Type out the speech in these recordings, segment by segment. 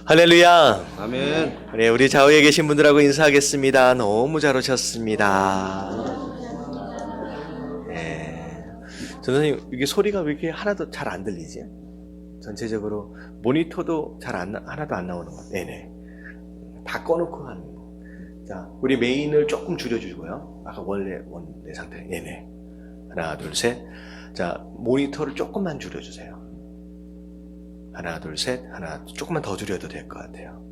할렐루야. 아멘. 네, 우리 좌우에 계신 분들하고 인사하겠습니다. 너무 잘 오셨습니다. 네. 선생님, 이게 소리가 왜 이렇게 하나도 잘 안 들리지? 전체적으로 모니터도 하나도 안 나오는 것. 네네. 다 꺼놓고 하는 거. 자, 우리 메인을 조금 줄여주고요. 아까 원래 상태. 네네. 하나, 둘, 셋. 자, 모니터를 조금만 줄여주세요. 하나, 둘, 셋. 하나, 조금만 더 줄여도 될 것 같아요.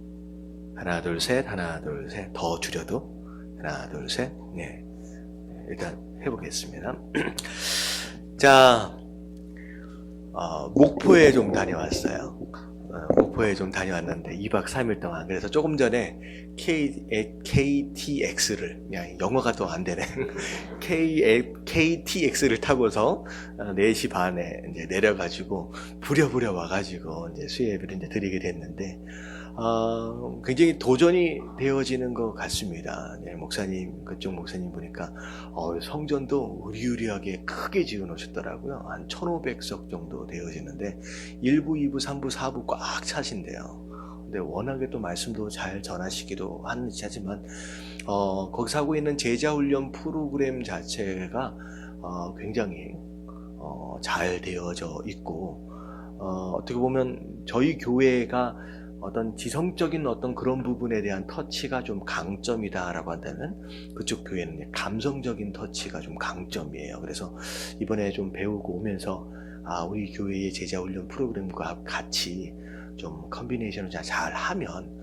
하나, 둘, 셋. 하나, 둘, 셋. 더 줄여도. 하나, 둘, 셋. 네. 일단 해보겠습니다. 자, 목포에 좀 다녀왔어요. 목포에 좀 다녀왔는데 2박 3일 동안. 그래서 조금 전에 KTX를, 그냥 영어가 또 안 되네. KTX를 타고서 4시 반에 이제 내려가지고 부랴부랴 와가지고 이제 수예배를 이제 드리게 됐는데, 굉장히 도전이 되어지는 것 같습니다. 네, 목사님, 그쪽 목사님 보니까, 성전도 으리으리하게 크게 지어 놓으셨더라고요. 한 1,500석 정도 되어지는데, 1부, 2부, 3부, 4부 꽉 차신대요. 근데 워낙에 또 말씀도 잘 전하시기도 하지만, 거기서 하고 있는 제자훈련 프로그램 자체가, 굉장히, 잘 되어져 있고, 어떻게 보면 저희 교회가 어떤 지성적인 어떤 그런 부분에 대한 터치가 좀 강점이다라고 한다면 그쪽 교회는 감성적인 터치가 좀 강점이에요. 그래서 이번에 좀 배우고 오면서 우리 교회의 제자훈련 프로그램과 같이 좀 컨비네이션을 잘 하면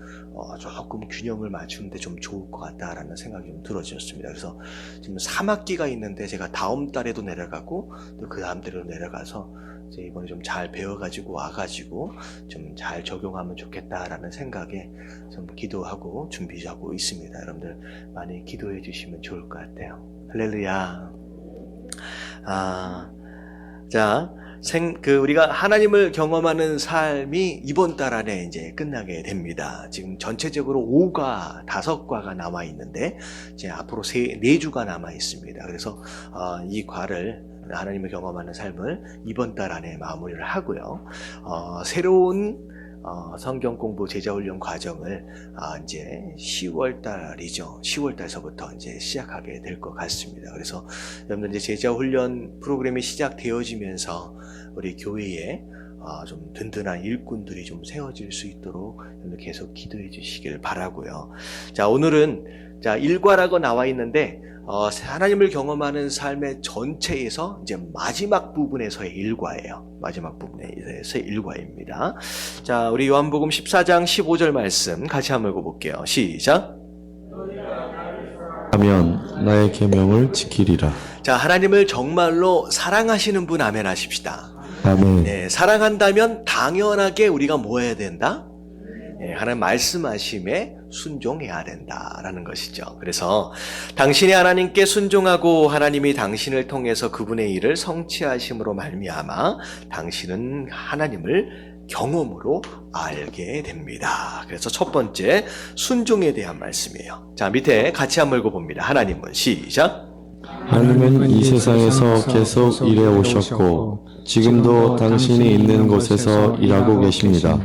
조금 균형을 맞추는데 좀 좋을 것 같다라는 생각이 좀 들어졌습니다. 그래서 지금 3학기가 있는데 제가 다음 달에도 내려가고 또 그 다음 달에도 내려가서 이제 이번에 좀 잘 배워가지고 와가지고 좀 잘 적용하면 좋겠다라는 생각에 좀 기도하고 준비하고 있습니다. 여러분들 많이 기도해 주시면 좋을 것 같아요. 할렐루야. 자, 우리가 하나님을 경험하는 삶이 이번 달 안에 이제 끝나게 됩니다. 지금 전체적으로 5과 나와 있는데, 이제 앞으로 4주가 남아 있습니다. 그래서, 이 과를, 하나님을 경험하는 삶을 이번 달 안에 마무리를 하고요. 새로운 성경 공부 제자훈련 과정을 이제 10월 달이죠. 10월 달서부터 이제 시작하게 될 것 같습니다. 그래서 여러분들 이제 제자훈련 프로그램이 시작되어지면서 우리 교회에 좀 든든한 일꾼들이 좀 세워질 수 있도록 여러분들 계속 기도해 주시길 바라고요. 자, 오늘은 1과라고 나와 있는데 하나님을 경험하는 삶의 전체에서 이제 마지막 부분에서의 1과예요. 마지막 부분에서의 1과입니다. 자, 우리 요한복음 14장 15절 말씀 같이 한번 읽어볼게요. 시작. 하면 나의 계명을 지키리라. 자, 하나님을 정말로 사랑하시는 분 아멘 하십시다. 아멘. 네, 사랑한다면 당연하게 우리가 뭐 해야 된다? 네, 하나님 말씀하심에 순종해야 된다라는 것이죠. 그래서 당신이 하나님께 순종하고 하나님이 당신을 통해서 그분의 일을 성취하심으로 말미암아 당신은 하나님을 경험으로 알게 됩니다. 그래서 첫 번째 순종에 대한 말씀이에요. 자, 밑에 같이 한번 읽어봅니다. 하나님은 시작. 하나님은 이 세상에서 계속 일해 오셨고 지금도 당신이 있는 곳에서 일하고 계십니다.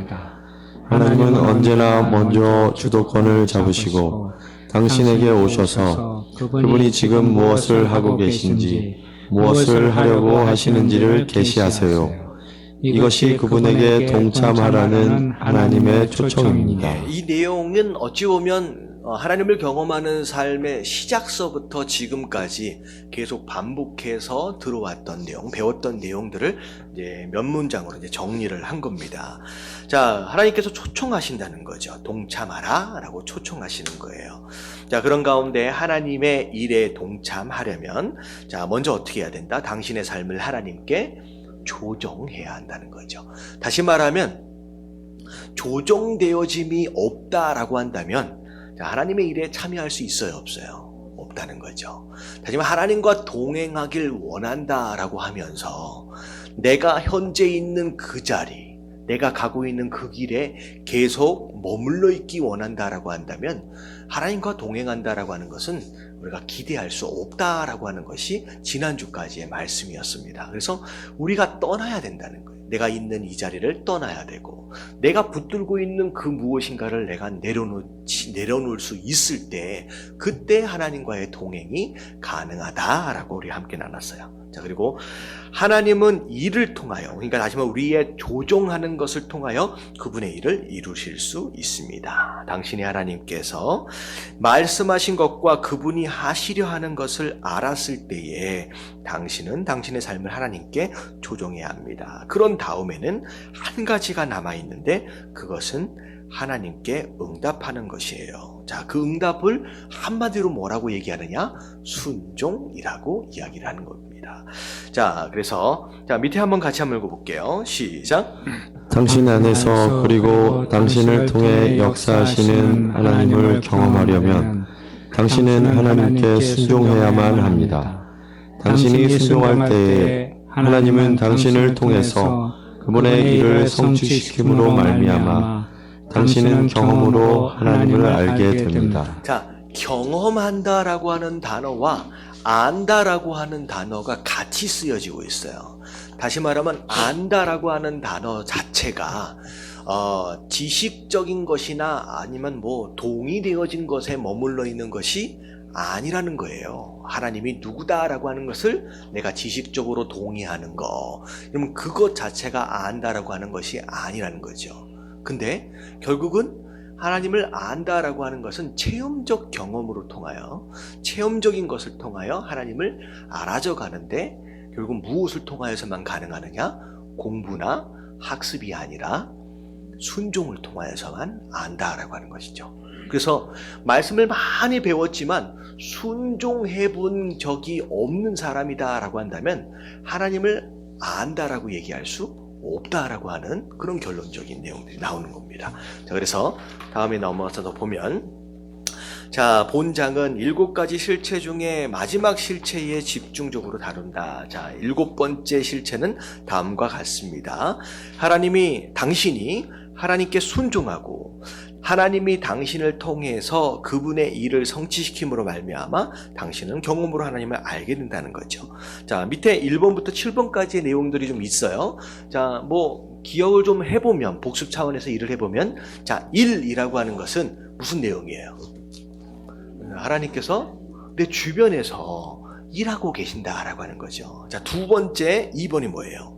하나님은 언제나 먼저 주도권을 잡으시고 당신에게 오셔서 그분이 지금 무엇을 하고 계신지, 무엇을 하려고 하시는지를 계시하세요. 이것이 그분에게 동참하라는 하나님의 초청입니다. 이 내용은 어찌 보면 하나님을 경험하는 삶의 시작서부터 지금까지 계속 반복해서 들어왔던 내용, 배웠던 내용들을 이제 몇 문장으로 이제 정리를 한 겁니다. 자, 하나님께서 초청하신다는 거죠. 동참하라 라고 초청하시는 거예요. 자, 그런 가운데 하나님의 일에 동참하려면, 자, 먼저 어떻게 해야 된다? 당신의 삶을 하나님께 조정해야 한다는 거죠. 다시 말하면, 조정되어짐이 없다라고 한다면, 하나님의 일에 참여할 수 있어요, 없어요? 없다는 거죠. 하지만 하나님과 동행하길 원한다라고 하면서 내가 현재 있는 그 자리, 내가 가고 있는 그 길에 계속 머물러 있기 원한다라고 한다면 하나님과 동행한다라고 하는 것은 우리가 기대할 수 없다라고 하는 것이 지난주까지의 말씀이었습니다. 그래서 우리가 떠나야 된다는 거예요. 내가 있는 이 자리를 떠나야 되고, 내가 붙들고 있는 그 무엇인가를 내가 내려놓을 수 있을 때, 그때 하나님과의 동행이 가능하다라고 우리 함께 나눴어요. 자, 그리고 하나님은 일을 통하여, 그러니까 다시 말해 우리의 조종하는 것을 통하여 그분의 일을 이루실 수 있습니다. 당신이 하나님께서 말씀하신 것과 그분이 하시려 하는 것을 알았을 때에 당신은 당신의 삶을 하나님께 조종해야 합니다. 그런 다음에는 한 가지가 남아있는데 그것은 하나님께 응답하는 것이에요. 자, 그 응답을 한마디로 뭐라고 얘기하느냐? 순종이라고 이야기를 하는 겁니다. 자, 그래서 밑에 한번 같이 한번 읽어볼게요. 시작. 당신 안에서 그리고 당신을 통해 역사하시는 하나님을 경험하려면 당신은 하나님께 순종해야만 합니다. 당신이 순종할 때에 하나님은 당신을 통해서 그분의 일을 성취시킴으로 말미암아 당신은 경험으로 하나님을 알게 됩니다. 자, 경험한다라고 하는 단어와 안다라고 하는 단어가 같이 쓰여지고 있어요. 다시 말하면 안다라고 하는 단어 자체가 지식적인 것이나 아니면 뭐 동의되어진 것에 머물러 있는 것이 아니라는 거예요. 하나님이 누구다라고 하는 것을 내가 지식적으로 동의하는 거, 그러면 그것 자체가 안다라고 하는 것이 아니라는 거죠. 근데 결국은 하나님을 안다라고 하는 것은 체험적 경험으로 통하여, 체험적인 것을 통하여 하나님을 알아져 가는데, 결국 무엇을 통하여서만 가능하느냐? 공부나 학습이 아니라 순종을 통하여서만 안다라고 하는 것이죠. 그래서 말씀을 많이 배웠지만 순종해 본 적이 없는 사람이다라고 한다면 하나님을 안다라고 얘기할 수 없다라고 하는 그런 결론적인 내용들이 나오는 겁니다. 자, 그래서 다음에 넘어가서 보면, 자, 본장은 7가지 실체 중에 마지막 실체에 집중적으로 다룬다. 자, 7번째 실체는 다음과 같습니다. 당신이 하나님께 순종하고 하나님이 당신을 통해서 그분의 일을 성취시킴으로 말미암아 당신은 경험으로 하나님을 알게 된다는 거죠. 자, 밑에 1번부터 7번까지의 내용들이 좀 있어요. 자, 뭐 기억을 좀 해보면, 복습 차원에서 일을 해보면, 자, 일이라고 하는 것은 무슨 내용이에요? 하나님께서 내 주변에서 일하고 계신다라고 하는 거죠. 자, 2번이 뭐예요?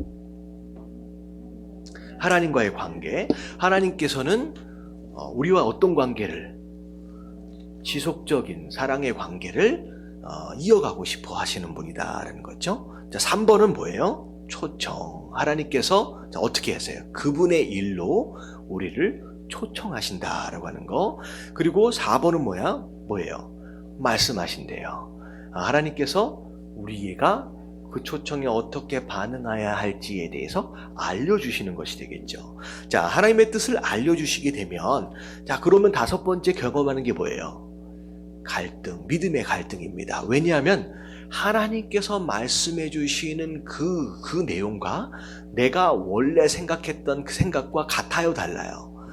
하나님과의 관계. 하나님께서는 우리와 어떤 관계를, 지속적인 사랑의 관계를 이어가고 싶어 하시는 분이다라는 거죠. 자, 3번은 뭐예요? 초청. 하나님께서 어떻게 하세요? 그분의 일로 우리를 초청하신다라고 하는 거. 그리고 4번은 뭐예요? 말씀하신대요. 하나님께서 우리가 그 초청에 어떻게 반응해야 할지에 대해서 알려주시는 것이 되겠죠. 자, 하나님의 뜻을 알려주시게 되면, 자, 그러면 5번째 경험하는 게 뭐예요? 갈등, 믿음의 갈등입니다. 왜냐하면 하나님께서 말씀해 주시는 그 내용과 내가 원래 생각했던 그 생각과 같아요, 달라요?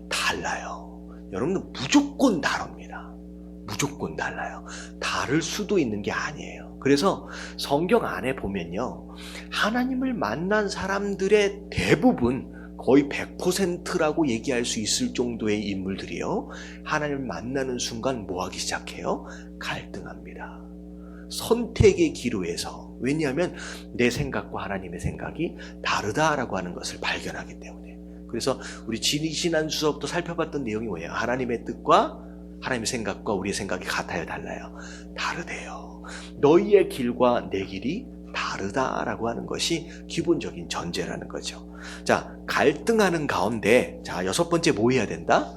달라요. 여러분들 무조건 다릅니다. 무조건 달라요. 다를 수도 있는 게 아니에요. 그래서 성경 안에 보면요, 하나님을 만난 사람들의 대부분, 거의 100%라고 얘기할 수 있을 정도의 인물들이요, 하나님을 만나는 순간 뭐하기 시작해요? 갈등합니다. 선택의 기로에서. 왜냐하면 내 생각과 하나님의 생각이 다르다라고 하는 것을 발견하기 때문에. 그래서 우리 지난 수업도 살펴봤던 내용이 뭐예요? 하나님의 뜻과 하나님의 생각과 우리의 생각이 같아요, 달라요? 다르대요. 너희의 길과 내 길이 다르다라고 하는 것이 기본적인 전제라는 거죠. 자, 갈등하는 가운데, 자, 6번째 뭐 해야 된다?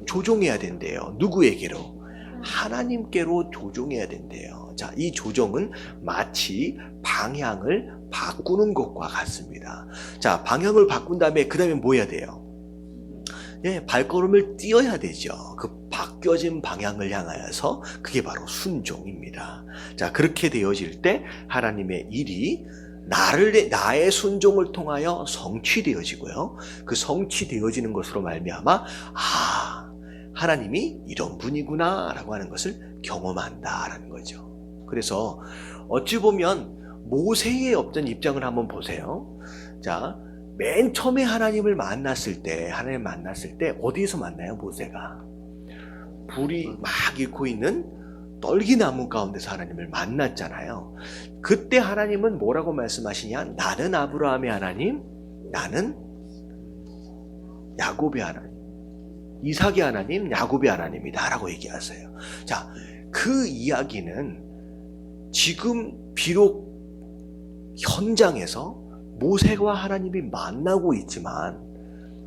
조종해야 된대요. 누구에게로? 하나님께로 조종해야 된대요. 자, 이 조종은 마치 방향을 바꾸는 것과 같습니다. 자, 방향을 바꾼 다음에 그 다음에 뭐 해야 돼요? 예, 발걸음을 띄어야 되죠. 그 바뀌어진 방향을 향하여서, 그게 바로 순종입니다. 자, 그렇게 되어질 때 하나님의 일이 나의 순종을 통하여 성취되어지고요. 그 성취되어지는 것으로 말미암아, 하나님이 이런 분이구나 라고 하는 것을 경험한다라는 거죠. 그래서 어찌 보면 모세의 어떤 입장을 한번 보세요. 자, 맨 처음에 하나님을 만났을 때 어디에서 만나요? 모세가 불이 막 잃고 있는 떨기나무 가운데서 하나님을 만났잖아요. 그때 하나님은 뭐라고 말씀하시냐? 나는 아브라함의 하나님, 나는 야곱의 하나님, 이삭의 하나님, 야곱의 하나님이다 라고 얘기하세요. 자, 그 이야기는 지금 비록 현장에서 모세와 하나님이 만나고 있지만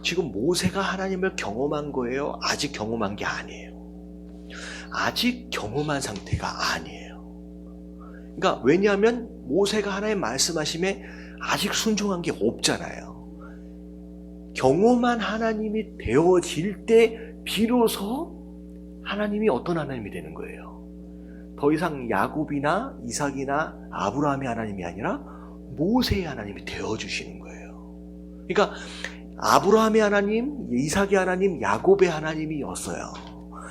지금 모세가 하나님을 경험한 거예요? 아직 경험한 게 아니에요. 아직 경험한 상태가 아니에요. 그러니까 왜냐하면 모세가 하나님 말씀하심에 아직 순종한 게 없잖아요. 경험한 하나님이 되어질 때 비로소 하나님이 어떤 하나님이 되는 거예요. 더 이상 야곱이나 이삭이나 아브라함의 하나님이 아니라 모세의 하나님이 되어주시는 거예요. 그러니까 아브라함의 하나님, 이삭의 하나님, 야곱의 하나님이었어요.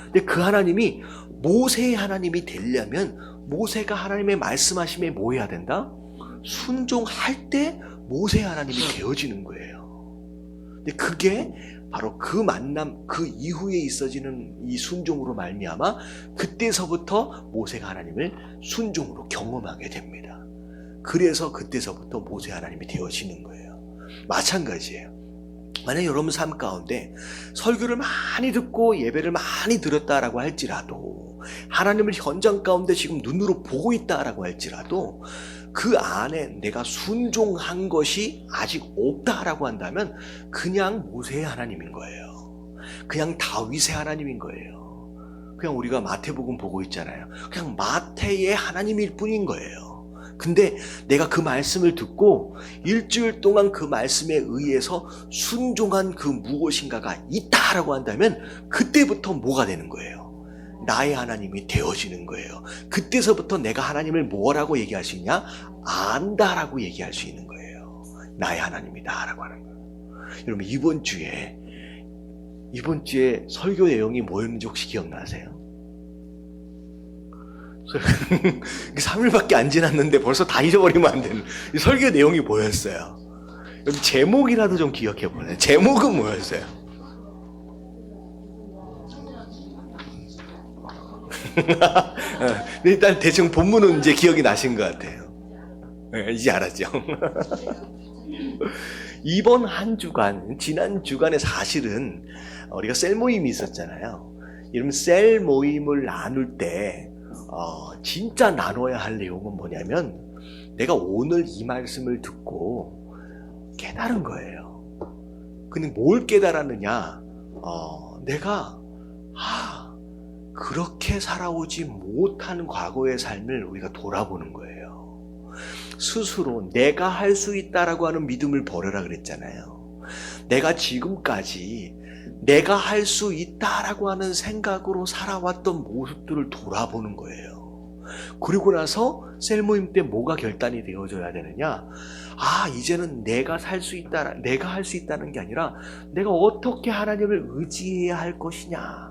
근데 그 하나님이 모세의 하나님이 되려면 모세가 하나님의 말씀하심에 뭐 해야 된다? 순종할 때 모세의 하나님이 되어지는 거예요. 근데 그게 바로 그 만남, 그 이후에 있어지는 이 순종으로 말미암아 그때서부터 모세가 하나님을 순종으로 경험하게 됩니다. 그래서 그때서부터 모세 하나님이 되어지는 거예요. 마찬가지예요. 만약 여러분 삶 가운데 설교를 많이 듣고 예배를 많이 들었다라고 할지라도 하나님을 현장 가운데 지금 눈으로 보고 있다라고 할지라도 그 안에 내가 순종한 것이 아직 없다라고 한다면 그냥 모세의 하나님인 거예요. 그냥 다윗의 하나님인 거예요. 그냥 우리가 마태복음 보고 있잖아요. 그냥 마태의 하나님일 뿐인 거예요. 근데 내가 그 말씀을 듣고 일주일 동안 그 말씀에 의해서 순종한 그 무엇인가가 있다라고 한다면 그때부터 뭐가 되는 거예요? 나의 하나님이 되어지는 거예요. 그때서부터 내가 하나님을 뭐라고 얘기할 수 있냐? 안다라고 얘기할 수 있는 거예요. 나의 하나님이다라고 하는 거예요. 여러분 이번 주에 설교 내용이 뭐였는지 혹시 기억나세요? 3일밖에 안 지났는데 벌써 다 잊어버리면 안 되는 설교 내용이 뭐였어요? 여러분 제목이라도 좀 기억해 보세요. 제목은 뭐였어요? 일단 대충 본문은 이제 기억이 나신 것 같아요. 이제 알았죠? 이번 한 주간, 지난 주간에 사실은 우리가 셀 모임이 있었잖아요. 이러면 셀 모임을 나눌 때 진짜 나눠야 할 내용은 뭐냐면 내가 오늘 이 말씀을 듣고 깨달은 거예요. 근데 뭘 깨달았느냐? 내가 그렇게 살아오지 못한 과거의 삶을 우리가 돌아보는 거예요. 스스로 내가 할 수 있다라고 하는 믿음을 버려라 그랬잖아요. 내가 지금까지 내가 할 수 있다라고 하는 생각으로 살아왔던 모습들을 돌아보는 거예요. 그리고 나서 셀 모임 때 뭐가 결단이 되어져야 되느냐? 이제는 내가 할 수 있다는 게 아니라 내가 어떻게 하나님을 의지해야 할 것이냐?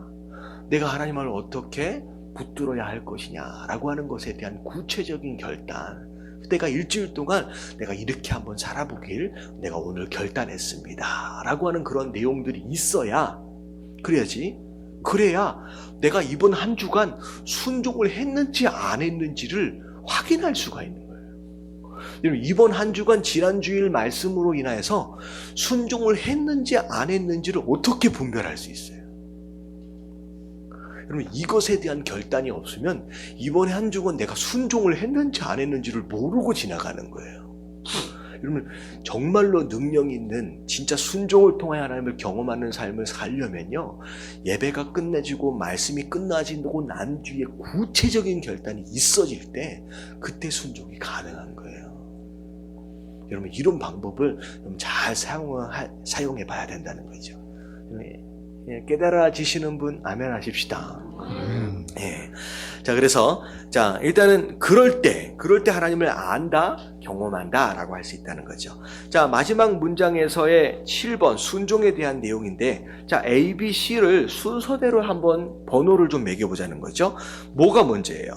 내가 하나님을 어떻게 붙들어야 할 것이냐라고 하는 것에 대한 구체적인 결단. 내가 일주일 동안 내가 이렇게 한번 살아보길 내가 오늘 결단했습니다 라고 하는 그런 내용들이 있어야 그래야 내가 이번 한 주간 순종을 했는지 안 했는지를 확인할 수가 있는 거예요. 이번 한 주간 지난주일 말씀으로 인하여서 순종을 했는지 안 했는지를 어떻게 분별할 수 있어요? 여러분 이것에 대한 결단이 없으면 이번에 한 주간 내가 순종을 했는지 안 했는지를 모르고 지나가는 거예요. 여러분 정말로 능력 있는 진짜 순종을 통해 하나님을 경험하는 삶을 살려면요 예배가 끝내지고 말씀이 끝나지고 난 뒤에 구체적인 결단이 있어질 때 그때 순종이 가능한 거예요. 여러분 이런 방법을 잘 사용해 봐야 된다는 거죠. 깨달아지시는 분 아멘 하십시다. 예. 자 그래서 일단은 그럴 때 하나님을 안다, 경험한다 라고 할 수 있다는 거죠. 자 마지막 문장에서의 7번 순종에 대한 내용인데 A, B, C를 순서대로 한번 번호를 좀 매겨보자는 거죠. 뭐가 문제예요?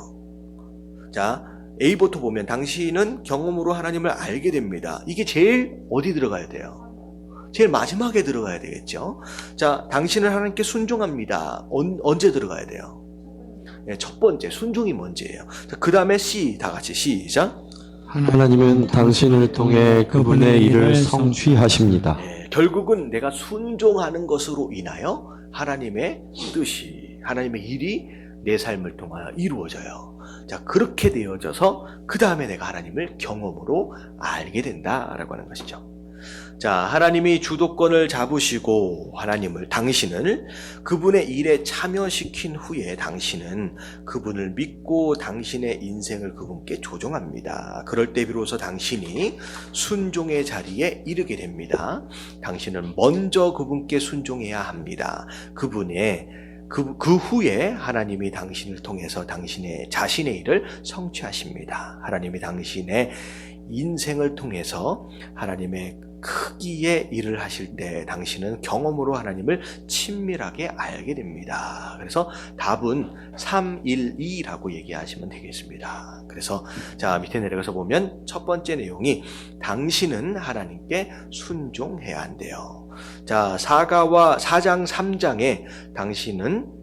자 A부터 보면 당신은 경험으로 하나님을 알게 됩니다. 이게 제일 어디 들어가야 돼요? 제일 마지막에 들어가야 되겠죠. 자, 당신은 하나님께 순종합니다. 언제 들어가야 돼요? 네, 첫 번째, 순종이 먼저예요. 그 다음에 다 같이 시작. 하나님은 당신을 통해 그분의 일을 성취하십니다. 네, 결국은 내가 순종하는 것으로 인하여 하나님의 뜻이, 하나님의 일이 내 삶을 통하여 이루어져요. 자, 그렇게 되어져서 그 다음에 내가 하나님을 경험으로 알게 된다라고 하는 것이죠. 자, 하나님이 주도권을 잡으시고 당신을 그분의 일에 참여시킨 후에 당신은 그분을 믿고 당신의 인생을 그분께 조종합니다. 그럴 때 비로소 당신이 순종의 자리에 이르게 됩니다. 당신은 먼저 그분께 순종해야 합니다. 그 후에 하나님이 당신을 통해서 당신의 자신의 일을 성취하십니다. 하나님이 당신의 인생을 통해서 하나님의 크기의 일을 하실 때 당신은 경험으로 하나님을 친밀하게 알게 됩니다. 그래서 답은 312라고 얘기하시면 되겠습니다. 그래서 자, 밑에 내려가서 보면 첫 번째 내용이 당신은 하나님께 순종해야 한대요. 자, 4장 3장에 당신은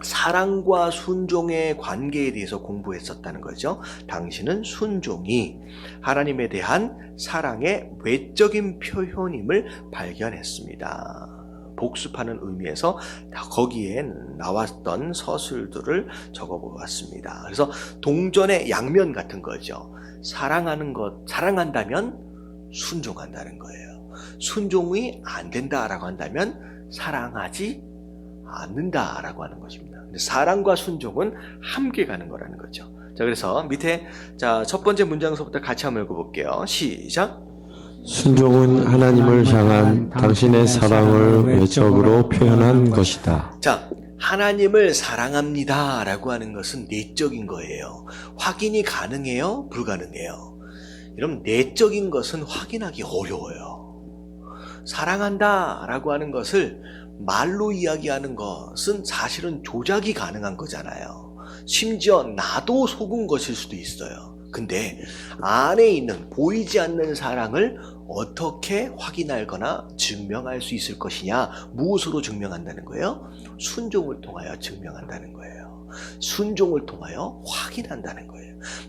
사랑과 순종의 관계에 대해서 공부했었다는 거죠. 당신은 순종이 하나님에 대한 사랑의 외적인 표현임을 발견했습니다. 복습하는 의미에서 거기에 나왔던 서술들을 적어보았습니다. 그래서 동전의 양면 같은 거죠. 사랑한다면 순종한다는 거예요. 순종이 안 된다라고 한다면 사랑하지 않는다라고 하는 것입니다. 사랑과 순종은 함께 가는 거라는 거죠. 자, 그래서 밑에 첫 번째 문장서부터 같이 한번 읽어볼게요. 시작. 순종은 하나님을 향한 당신의 사랑을 외적으로 표현한 것이다. 자, 하나님을 사랑합니다 라고 하는 것은 내적인 거예요. 확인이 가능해요? 불가능해요? 이런 내적인 것은 확인하기 어려워요. 사랑한다 라고 하는 것을 말로 이야기하는 것은 사실은 조작이 가능한 거잖아요. 심지어 나도 속은 것일 수도 있어요. 근데 안에 있는 보이지 않는 사랑을 어떻게 확인하거나 증명할 수 있을 것이냐? 무엇으로 증명한다는 거예요? 순종을 통하여 증명한다는 거예요. 순종을 통하여 확인한다는 거예요.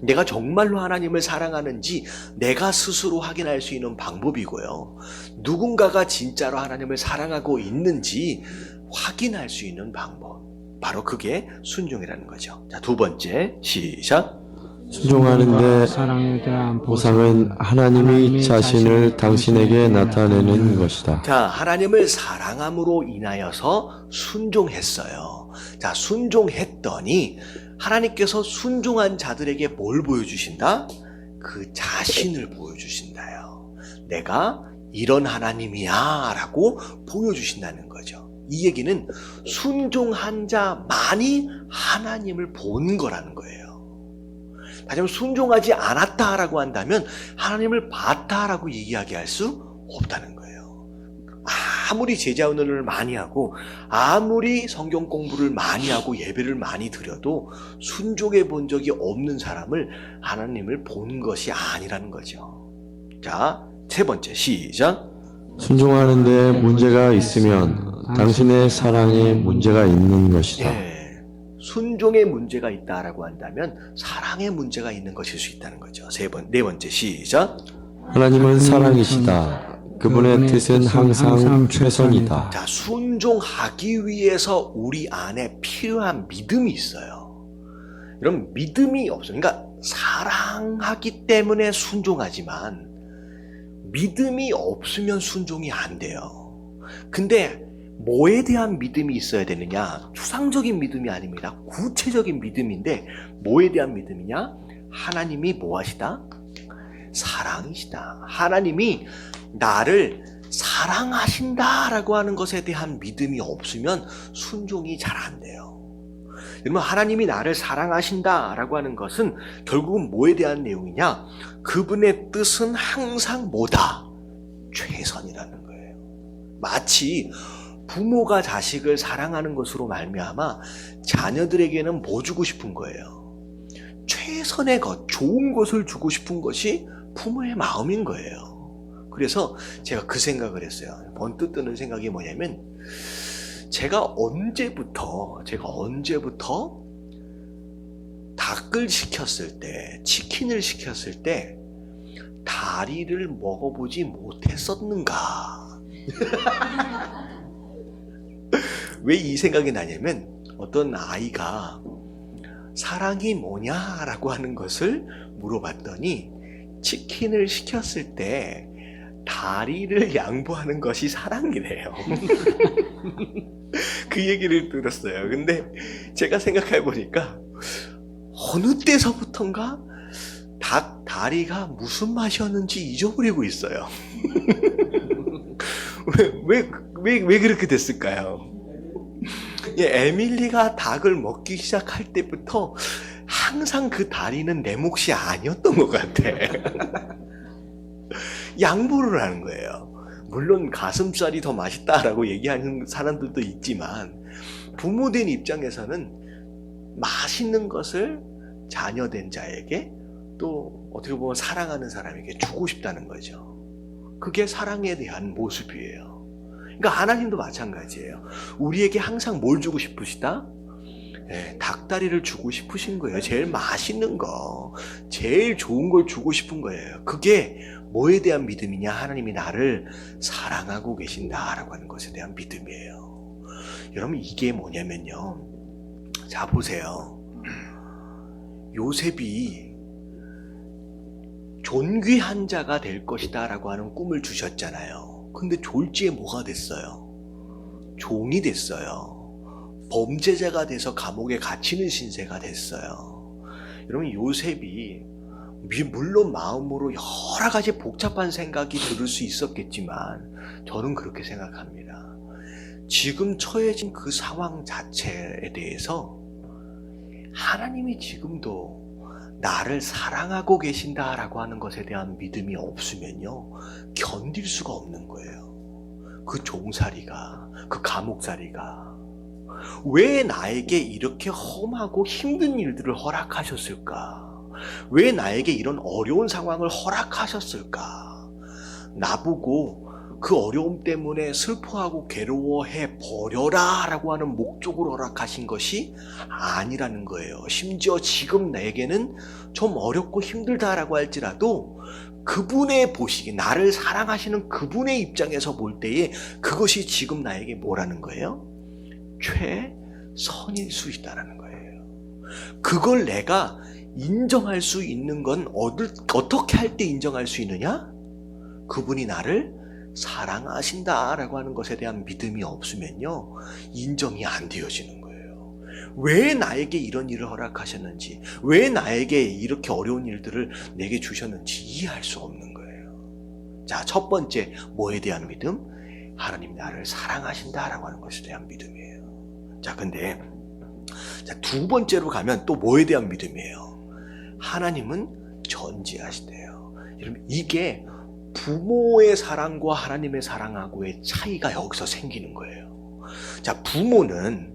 내가 정말로 하나님을 사랑하는지 내가 스스로 확인할 수 있는 방법이고요. 누군가가 진짜로 하나님을 사랑하고 있는지 확인할 수 있는 방법. 바로 그게 순종이라는 거죠. 자, 두 번째, 시작. 순종하는데 보상은 하나님이 자신을 당신에게 나타내는 것이다. 자, 하나님을 사랑함으로 인하여서 순종했어요. 자, 순종했더니 하나님께서 순종한 자들에게 뭘 보여주신다? 그 자신을 보여주신다요. 내가 이런 하나님이야 라고 보여주신다는 거죠. 이 얘기는 순종한 자만이 하나님을 본 거라는 거예요. 다시 한번 순종하지 않았다라고 한다면 하나님을 봤다라고 이야기할 수 없다는 거예요. 아무리 제자 운동을 많이 하고 아무리 성경 공부를 많이 하고 예배를 많이 드려도 순종해 본 적이 없는 사람을 하나님을 본 것이 아니라는 거죠. 자, 세 번째, 시작. 순종하는데 문제가 있으면 당신의 사랑에 문제가 있는 것이다. 예, 순종에 문제가 있다라고 한다면 사랑에 문제가 있는 것일 수 있다는 거죠. 네 번째, 시작. 하나님은 사랑이시다. 그분의 뜻은 항상 최선이다. 자, 순종하기 위해서 우리 안에 필요한 믿음이 있어요. 이런 믿음이 없어요. 그러니까 사랑하기 때문에 순종하지만 믿음이 없으면 순종이 안 돼요. 근데 뭐에 대한 믿음이 있어야 되느냐? 추상적인 믿음이 아닙니다. 구체적인 믿음인데 뭐에 대한 믿음이냐? 하나님이 뭐 하시다? 사랑이시다. 하나님이 나를 사랑하신다라고 하는 것에 대한 믿음이 없으면 순종이 잘 안 돼요. 여러분, 하나님이 나를 사랑하신다라고 하는 것은 결국은 뭐에 대한 내용이냐? 그분의 뜻은 항상 뭐다? 최선이라는 거예요. 마치 부모가 자식을 사랑하는 것으로 말미암아 자녀들에게는 뭐 주고 싶은 거예요? 최선의 것, 좋은 것을 주고 싶은 것이 부모의 마음인 거예요. 그래서 제가 그 생각을 했어요. 번뜩 드는 생각이 뭐냐면, 제가 언제부터 닭을 시켰을 때, 치킨을 시켰을 때 다리를 먹어보지 못했었는가. 왜 이 생각이 나냐면, 어떤 아이가 사랑이 뭐냐라고 하는 것을 물어봤더니 치킨을 시켰을 때 다리를 양보하는 것이 사랑이래요. 그 얘기를 들었어요. 근데 제가 생각해 보니까 어느 때서부턴가 닭 다리가 무슨 맛이었는지 잊어버리고 있어요. 왜 그렇게 됐을까요? 예, 에밀리가 닭을 먹기 시작할 때부터 항상 그 다리는 내 몫이 아니었던 것 같아. 양보를 하는 거예요. 물론 가슴살이 더 맛있다라고 얘기하는 사람들도 있지만, 부모된 입장에서는 맛있는 것을 자녀된 자에게, 또 어떻게 보면 사랑하는 사람에게 주고 싶다는 거죠. 그게 사랑에 대한 모습이에요. 그러니까 하나님도 마찬가지예요. 우리에게 항상 뭘 주고 싶으시다? 네, 닭다리를 주고 싶으신 거예요. 제일 맛있는 거, 제일 좋은 걸 주고 싶은 거예요. 그게 뭐에 대한 믿음이냐? 하나님이 나를 사랑하고 계신다라고 하는 것에 대한 믿음이에요. 여러분, 이게 뭐냐면요, 자 보세요. 요셉이 존귀한 자가 될 것이다 라고 하는 꿈을 주셨잖아요. 근데 졸지에 뭐가 됐어요? 종이 됐어요. 범죄자가 돼서 감옥에 갇히는 신세가 됐어요. 여러분, 요셉이 물론 마음으로 여러 가지 복잡한 생각이 들을 수 있었겠지만, 저는 그렇게 생각합니다. 지금 처해진 그 상황 자체에 대해서 하나님이 지금도 나를 사랑하고 계신다라고 하는 것에 대한 믿음이 없으면요, 견딜 수가 없는 거예요. 그 종살이가, 그 감옥살이가. 왜 나에게 이렇게 험하고 힘든 일들을 허락하셨을까? 왜 나에게 이런 어려운 상황을 허락하셨을까? 나보고 그 어려움 때문에 슬퍼하고 괴로워해 버려라 라고 하는 목적으로 허락하신 것이 아니라는 거예요. 심지어 지금 내게는 좀 어렵고 힘들다라고 할지라도 그분의 보시기, 나를 사랑하시는 그분의 입장에서 볼 때에 그것이 지금 나에게 뭐라는 거예요? 최선일 수 있다는 거예요. 그걸 내가 인정할 수 있는 건 어떻게 할 때 인정할 수 있느냐? 그분이 나를 사랑하신다라고 하는 것에 대한 믿음이 없으면요, 인정이 안 되어지는 거예요. 왜 나에게 이런 일을 허락하셨는지, 왜 나에게 이렇게 어려운 일들을 내게 주셨는지 이해할 수 없는 거예요. 자, 첫 번째, 뭐에 대한 믿음? 하나님 나를 사랑하신다라고 하는 것에 대한 믿음이에요. 자, 근데 두 번째로 가면 또 뭐에 대한 믿음이에요? 하나님은 전지하시대요. 여러분, 이게 부모의 사랑과 하나님의 사랑하고의 차이가 여기서 생기는 거예요. 자, 부모는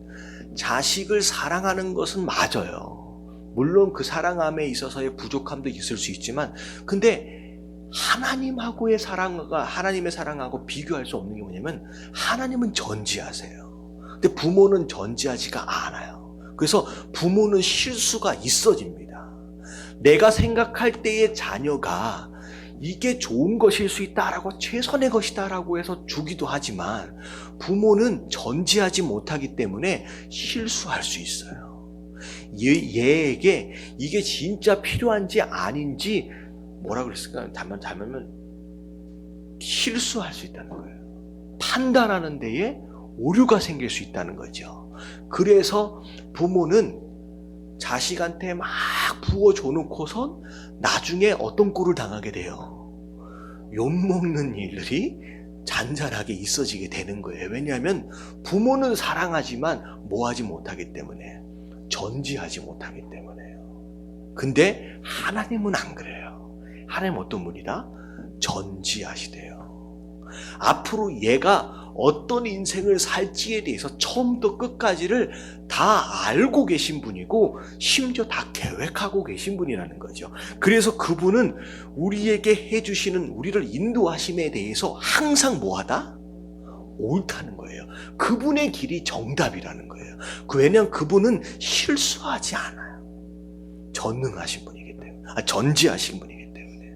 자식을 사랑하는 것은 맞아요. 물론 그 사랑함에 있어서의 부족함도 있을 수 있지만, 근데 하나님의 사랑하고 비교할 수 없는 게 뭐냐면, 하나님은 전지하세요. 근데 부모는 전지하지가 않아요. 그래서 부모는 실수가 있어집니다. 내가 생각할 때의 자녀가 이게 좋은 것일 수 있다라고, 최선의 것이다라고 해서 주기도 하지만, 부모는 전지하지 못하기 때문에 실수할 수 있어요. 얘에게 이게 진짜 필요한지 아닌지 뭐라 그랬을까? 잘못하면 실수할 수 있다는 거예요. 판단하는 데에 오류가 생길 수 있다는 거죠. 그래서 부모는 자식한테 막 부어줘 놓고선 나중에 어떤 꼴을 당하게 돼요? 욕먹는 일들이 잔잔하게 있어지게 되는 거예요. 왜냐하면 부모는 사랑하지만 뭐하지 못하기 때문에, 전지하지 못하기 때문에요. 근데 하나님은 안 그래요. 하나님 어떤 분이다? 전지하시대요. 앞으로 얘가 어떤 인생을 살지에 대해서 처음부터 끝까지를 다 알고 계신 분이고 심지어 다 계획하고 계신 분이라는 거죠. 그래서 그분은 우리에게 해주시는 우리를 인도하심에 대해서 항상 뭐하다? 옳다는 거예요. 그분의 길이 정답이라는 거예요. 왜냐하면 그분은 실수하지 않아요. 전능하신 분이기 때문에, 전지하신 분이기 때문에.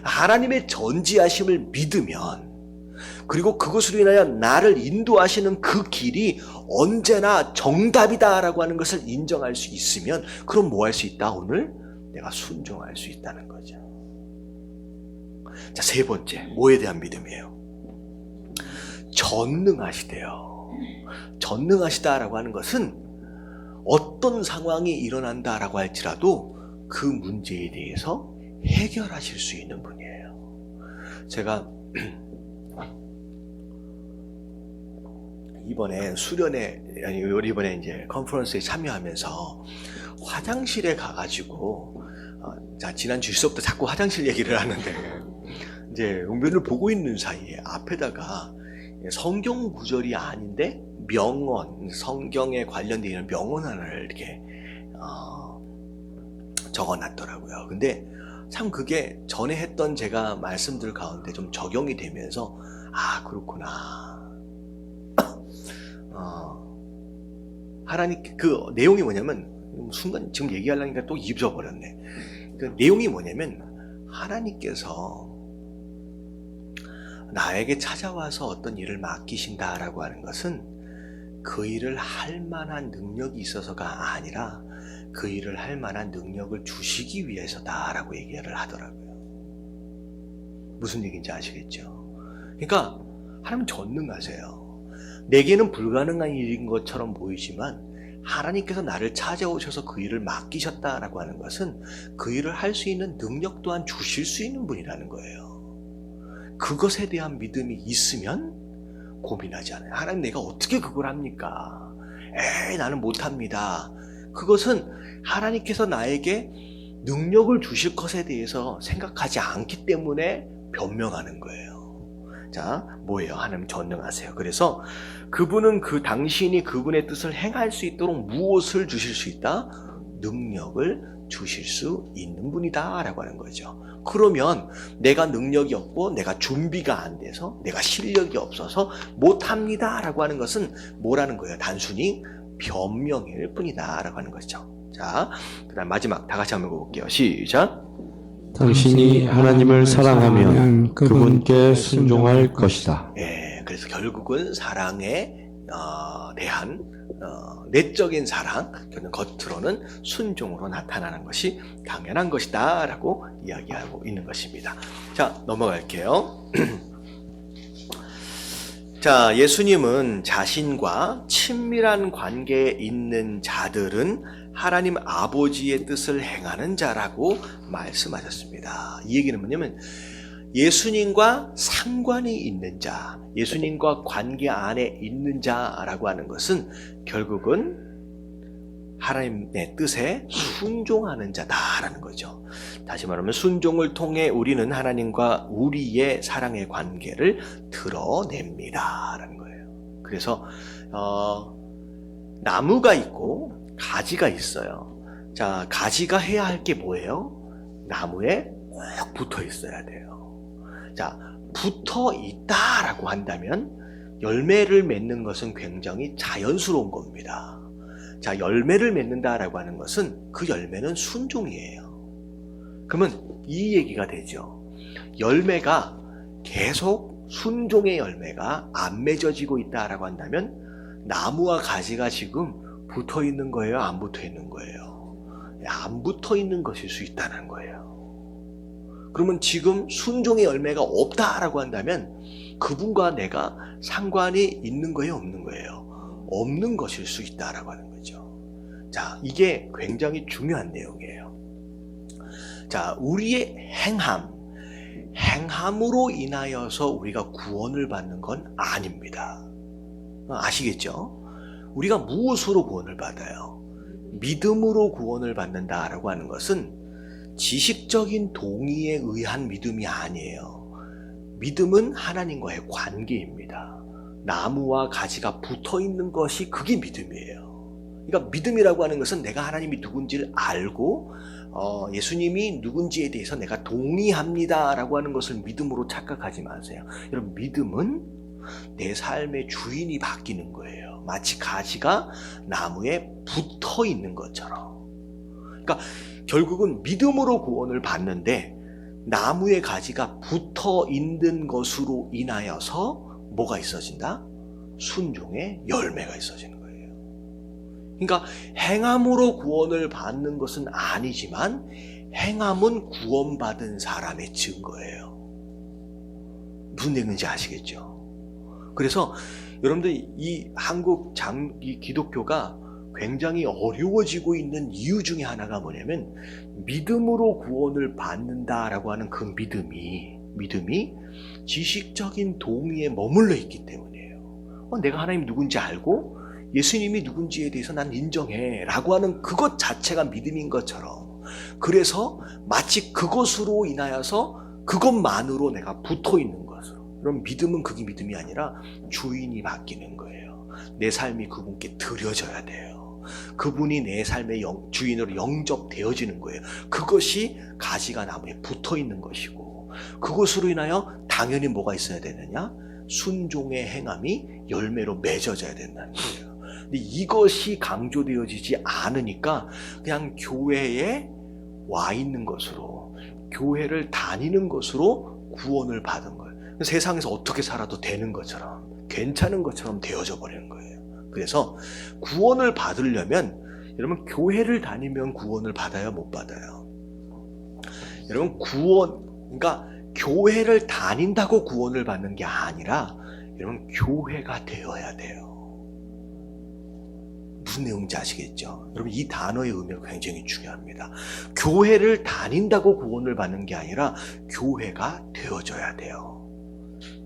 하나님의 전지하심을 믿으면, 그리고 그것으로 인하여 나를 인도하시는 그 길이 언제나 정답이다라고 하는 것을 인정할 수 있으면, 그럼 뭐 할 수 있다? 오늘 내가 순종할 수 있다는 거죠. 자, 세 번째, 뭐에 대한 믿음이에요? 전능하시대요. 전능하시다라고 하는 것은 어떤 상황이 일어난다라고 할지라도 그 문제에 대해서 해결하실 수 있는 분이에요. 제가 이번에 수련회, 아니 이번에 이제 컨퍼런스에 참여하면서 화장실에 가가지고 자, 지난 주일서부터 자꾸 화장실 얘기를 하는데 이제 응변을 보고 있는 사이에 앞에다가 성경 구절이 아닌데 명언, 성경에 관련되어 있는 명언 하나를 이렇게 적어놨더라고요. 근데 참 그게 전에 했던 제가 말씀들 가운데 좀 적용이 되면서 그렇구나. 하나님 그 내용이 뭐냐면 순간 지금 얘기하려니까 또 잊어버렸네. 그 내용이 뭐냐면 하나님께서 나에게 찾아와서 어떤 일을 맡기신다라고 하는 것은 그 일을 할 만한 능력이 있어서가 아니라 그 일을 할 만한 능력을 주시기 위해서다라고 얘기를 하더라고요. 무슨 얘기인지 아시겠죠? 그러니까 하나님은 전능하세요. 내게는 불가능한 일인 것처럼 보이지만 하나님께서 나를 찾아오셔서 그 일을 맡기셨다라고 하는 것은 그 일을 할 수 있는 능력 또한 주실 수 있는 분이라는 거예요. 그것에 대한 믿음이 있으면 고민하지 않아요. 하나님 내가 어떻게 그걸 합니까? 나는 못합니다. 그것은 하나님께서 나에게 능력을 주실 것에 대해서 생각하지 않기 때문에 변명하는 거예요. 자, 뭐예요? 하나님 전능하세요. 그래서 그분은 당신이 그분의 뜻을 행할 수 있도록 무엇을 주실 수 있다? 능력을 주실 수 있는 분이다 라고 하는 거죠. 그러면 내가 능력이 없고 내가 준비가 안 돼서 내가 실력이 없어서 못합니다 라고 하는 것은 뭐라는 거예요? 단순히 변명일 뿐이다 라고 하는 것이죠. 자, 그 다음 마지막 다 같이 한번 읽어볼게요. 시작. 당신이 하나님을 사랑하면 그분께 순종할 것이다. 그래서 결국은 사랑에 대한 내적인 사랑, 겉으로는 순종으로 나타나는 것이 당연한 것이다 라고 이야기하고 있는 것입니다. 자, 넘어갈게요. 자, 예수님은 자신과 친밀한 관계에 있는 자들은 하나님 아버지의 뜻을 행하는 자라고 말씀하셨습니다. 이 얘기는 뭐냐면 예수님과 상관이 있는 자, 예수님과 관계 안에 있는 자라고 하는 것은 결국은 하나님의 뜻에 순종하는 자다라는 거죠. 다시 말하면 순종을 통해 우리는 하나님과 우리의 사랑의 관계를 드러냅니다라는 거예요. 그래서 나무가 있고 가지가 있어요. 자, 가지가 해야 할 게 뭐예요? 나무에 꼭 붙어 있어야 돼요. 자, 붙어 있다라고 한다면 열매를 맺는 것은 굉장히 자연스러운 겁니다. 자, 열매를 맺는다라고 하는 것은 그 열매는 순종이에요. 그러면 이 얘기가 되죠. 열매가 계속 순종의 열매가 안 맺어지고 있다라고 한다면 나무와 가지가 지금 붙어 있는 거예요? 안 붙어 있는 거예요? 안 붙어 있는 것일 수 있다는 거예요. 그러면 지금 순종의 열매가 없다라고 한다면 그분과 내가 상관이 있는 거예요? 없는 거예요? 없는 것일 수 있다라고 하는 거죠. 자, 이게 굉장히 중요한 내용이에요. 자, 우리의 행함으로 인하여서 우리가 구원을 받는 건 아닙니다. 아시겠죠? 우리가 무엇으로 구원을 받아요? 믿음으로 구원을 받는다라고 하는 것은 지식적인 동의에 의한 믿음이 아니에요. 믿음은 하나님과의 관계입니다. 나무와 가지가 붙어 있는 것이 그게 믿음이에요. 그러니까 믿음이라고 하는 것은 내가 하나님이 누군지를 알고 예수님이 누군지에 대해서 내가 동의합니다라고 하는 것을 믿음으로 착각하지 마세요. 여러분, 믿음은 내 삶의 주인이 바뀌는 거예요. 마치 가지가 나무에 붙어 있는 것처럼. 그러니까 결국은 믿음으로 구원을 받는데 나무의 가지가 붙어 있는 것으로 인하여서 뭐가 있어진다? 순종의 열매가 있어지는 거예요. 그러니까 행함으로 구원을 받는 것은 아니지만 행함은 구원받은 사람의 증거예요. 무슨 내용인지 아시겠죠? 그래서 여러분들 이 한국 이 기독교가 굉장히 어려워지고 있는 이유 중에 하나가 뭐냐면 믿음으로 구원을 받는다라고 하는 그 믿음이 지식적인 동의에 머물러 있기 때문이에요. 내가 하나님 누군지 알고 예수님이 누군지에 대해서 난 인정해 라고 하는 그것 자체가 믿음인 것처럼, 그래서 마치 그것으로 인하여서 그것만으로 내가 붙어 있는 것으로, 그럼 믿음은 그게 믿음이 아니라 주인이 바뀌는 거예요. 내 삶이 그분께 드려져야 돼요. 그분이 내 삶의 주인으로 영접되어지는 거예요. 그것이 가지가 나무에 붙어 있는 것이고, 그것으로 인하여 당연히 뭐가 있어야 되느냐? 순종의 행함이 열매로 맺어져야 된다는 거예요. 근데 이것이 강조되어지지 않으니까 그냥 교회에 와 있는 것으로, 교회를 다니는 것으로 구원을 받은 거예요. 세상에서 어떻게 살아도 되는 것처럼, 괜찮은 것처럼 되어져 버리는 거예요. 그래서 구원을 받으려면 여러분, 교회를 다니면 구원을 받아요, 못 받아요? 여러분, 그러니까 교회를 다닌다고 구원을 받는 게 아니라 여러분, 교회가 되어야 돼요. 무슨 내용인지 아시겠죠? 여러분, 이 단어의 의미가 굉장히 중요합니다. 교회를 다닌다고 구원을 받는 게 아니라 교회가 되어져야 돼요.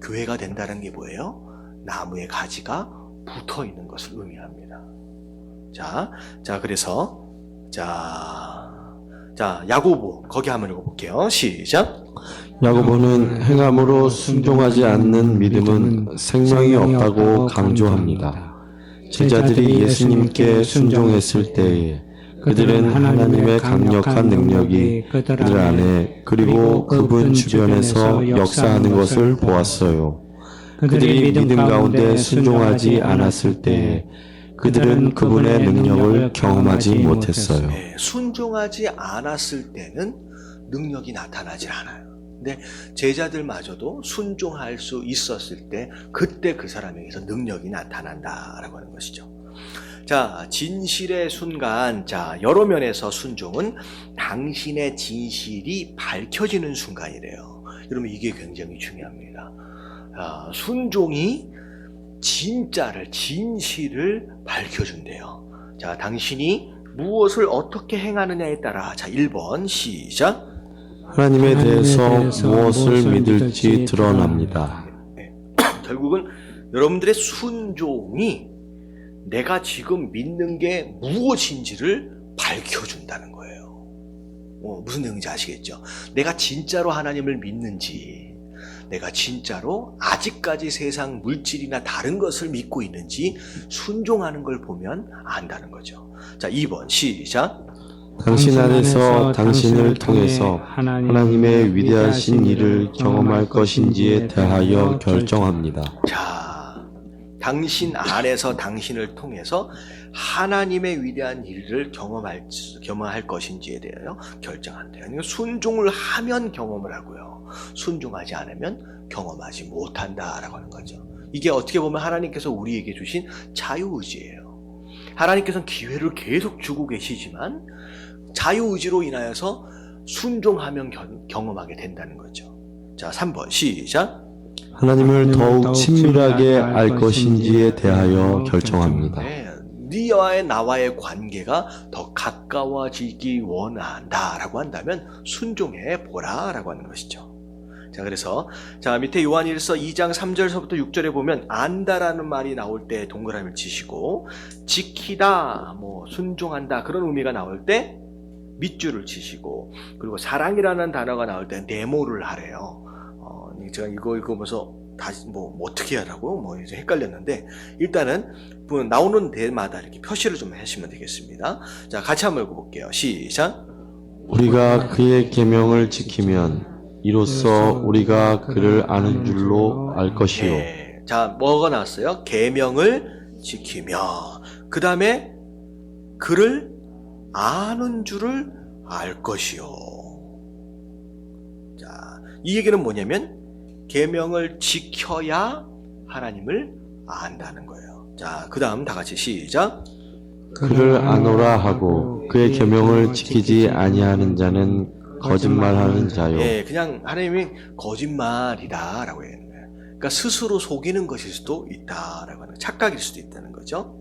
교회가 된다는 게 뭐예요? 나무의 가지가 붙어 있는 것을 의미합니다. 그래서 야고보 거기 한번 읽어볼게요. 시작. 야고보는 행함으로 순종하지 않는 믿음은 생명이 없다고 강조합니다. 제자들이 예수님께 순종했을 때에 그들은 하나님의 강력한 능력이 그들 안에 그리고 그분 주변에서 역사하는 것을 보았어요. 그들이 믿음 가운데 순종하지 않았을 때에 그들은 그분의 능력을 경험하지 못했어요. 네, 순종하지 않았을 때는 능력이 나타나지 않아요. 근데 제자들마저도 순종할 수 있었을 때 그때 그 사람에게서 능력이 나타난다라고 하는 것이죠. 진실의 순간, 여러 면에서 순종은 당신의 진실이 밝혀지는 순간이래요. 여러분, 이게 굉장히 중요합니다. 순종이 진실을 밝혀준대요. 당신이 무엇을 어떻게 행하느냐에 따라, 1번 시작. 하나님에 대해서 무엇을 믿을지 드러납니다. 네. 결국은 여러분들의 순종이 내가 지금 믿는 게 무엇인지를 밝혀준다는 거예요. 무슨 내용인지 아시겠죠? 내가 진짜로 하나님을 믿는지, 내가 진짜로 아직까지 세상 물질이나 다른 것을 믿고 있는지 순종하는 걸 보면 안다는 거죠. 2번 시작. 당신 안에서 당신을 통해서 하나님의 위대하신 일을 경험할 것인지에 대하여 결정합니다. 당신 안에서 당신을 통해서 하나님의 위대한 일을 경험할 것인지에 대하여 결정한대요. 그러니까 순종을 하면 경험을 하고요, 순종하지 않으면 경험하지 못한다라고 하는 거죠. 이게 어떻게 보면 하나님께서 우리에게 주신 자유의지예요. 하나님께서는 기회를 계속 주고 계시지만 자유의지로 인하여서 순종하면 경험하게 된다는 거죠. 3번 시작. 하나님을 더욱 친밀하게 알 것인지에 대하여 결정합니다. 나와의 관계가 더 가까워지기 원한다라고 한다면 순종해 보라라고 하는 것이죠. 그래서 밑에 요한일서 2장 3절서부터 6절에 보면 안다라는 말이 나올 때 동그라미를 치시고, 지키다, 순종한다 그런 의미가 나올 때 밑줄을 치시고, 그리고 사랑이라는 단어가 나올 때 네모를 하래요. 제가 이거 읽으면서 다시 어떻게 하라고 이제 헷갈렸는데, 일단은 나오는 데마다 이렇게 표시를 좀 하시면 되겠습니다. 자, 같이 한번 읽어볼게요. 시작. 우리가 그의 계명을 지키면 이로써 우리가 그를 아는 줄로 알 것이요. 예. 자, 뭐가 나왔어요? 계명을 지키며, 그 다음에 그를 아는 줄을 알 것이요. 자, 이 얘기는 뭐냐면 계명을 지켜야 하나님을 안다는 거예요. 자, 그 다음 다 같이 시작. 그를 아노라 하고 그의 계명을 지키지 아니하는 자는 거짓말하는 자요. 예, 그냥 하나님이 거짓말이다라고 얘기하는 거예요. 그러니까 스스로 속이는 것일 수도 있다라고 하는, 착각일 수도 있다는 거죠.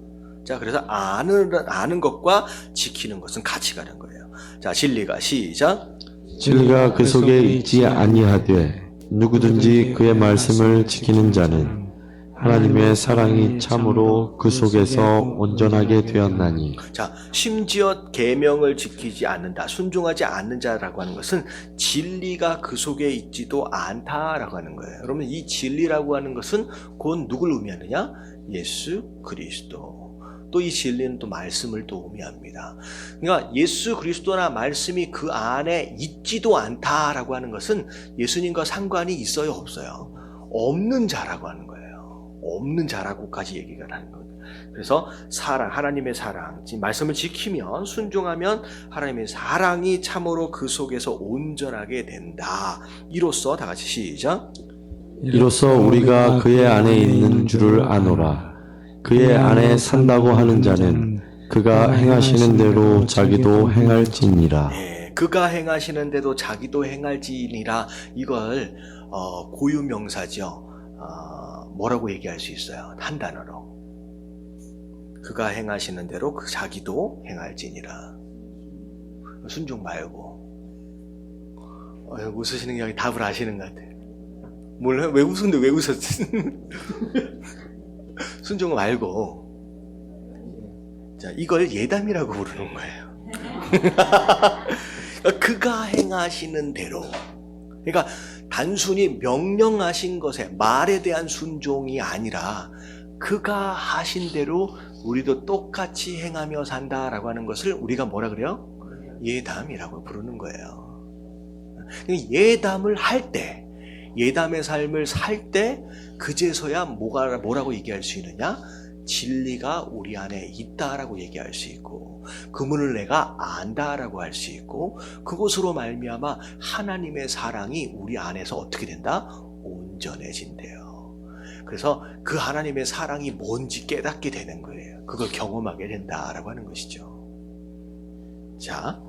자, 그래서 아는 것과 지키는 것은 같이 가는 거예요. 자, 진리가 시작. 진리가 그 속에 있지 아니하되 누구든지 그의 말씀을 지키는 자는 하나님의 사랑이 참으로 그 속에서 온전하게 되었나니. 자, 심지어 계명을 지키지 않는다, 순종하지 않는 자라고 하는 것은 진리가 그 속에 있지도 않다라고 하는 거예요. 그러면 이 진리라고 하는 것은 곧 누굴 의미하느냐? 예수 그리스도. 또 이 진리는 또 말씀을 또 의미합니다. 그러니까 예수 그리스도나 말씀이 그 안에 있지도 않다라고 하는 것은 예수님과 상관이 있어요, 없어요? 없는 자라고 하는 거예요. 없는 자라고까지 얘기가 하는 거예요. 그래서 사랑, 하나님의 사랑, 말씀을 지키면, 순종하면 하나님의 사랑이 참으로 그 속에서 온전하게 된다. 이로써 다 같이 시작. 이로써 우리가 그의 안에 있는 줄을 아노라. 그의 안에 산다고 하는 자는 그가 행하시는 대로 자기도 행할지니라. 네, 그가 행하시는 대로 자기도 행할지니라. 이걸 고유명사죠. 뭐라고 얘기할 수 있어요? 한 단어로. 그가 행하시는 대로 그 자기도 행할지니라. 순종 말고. 웃으시는 게 답을 아시는 것 같아요. 몰라요? 왜 웃었는데 왜 웃었지? 순종 말고. 자, 이걸 예담이라고 부르는 거예요. 그가 행하시는 대로. 그러니까 단순히 명령하신 것에, 말에 대한 순종이 아니라 그가 하신 대로 우리도 똑같이 행하며 산다라고 하는 것을 우리가 뭐라 그래요? 예담이라고 부르는 거예요. 예담을 할 때, 예담의 삶을 살 때 그제서야 뭐라고 얘기할 수 있느냐? 진리가 우리 안에 있다라고 얘기할 수 있고, 그분을 내가 안다라고 할 수 있고, 그것으로 말미암아 하나님의 사랑이 우리 안에서 어떻게 된다? 온전해진대요. 그래서 그 하나님의 사랑이 뭔지 깨닫게 되는 거예요. 그걸 경험하게 된다라고 하는 것이죠. 자,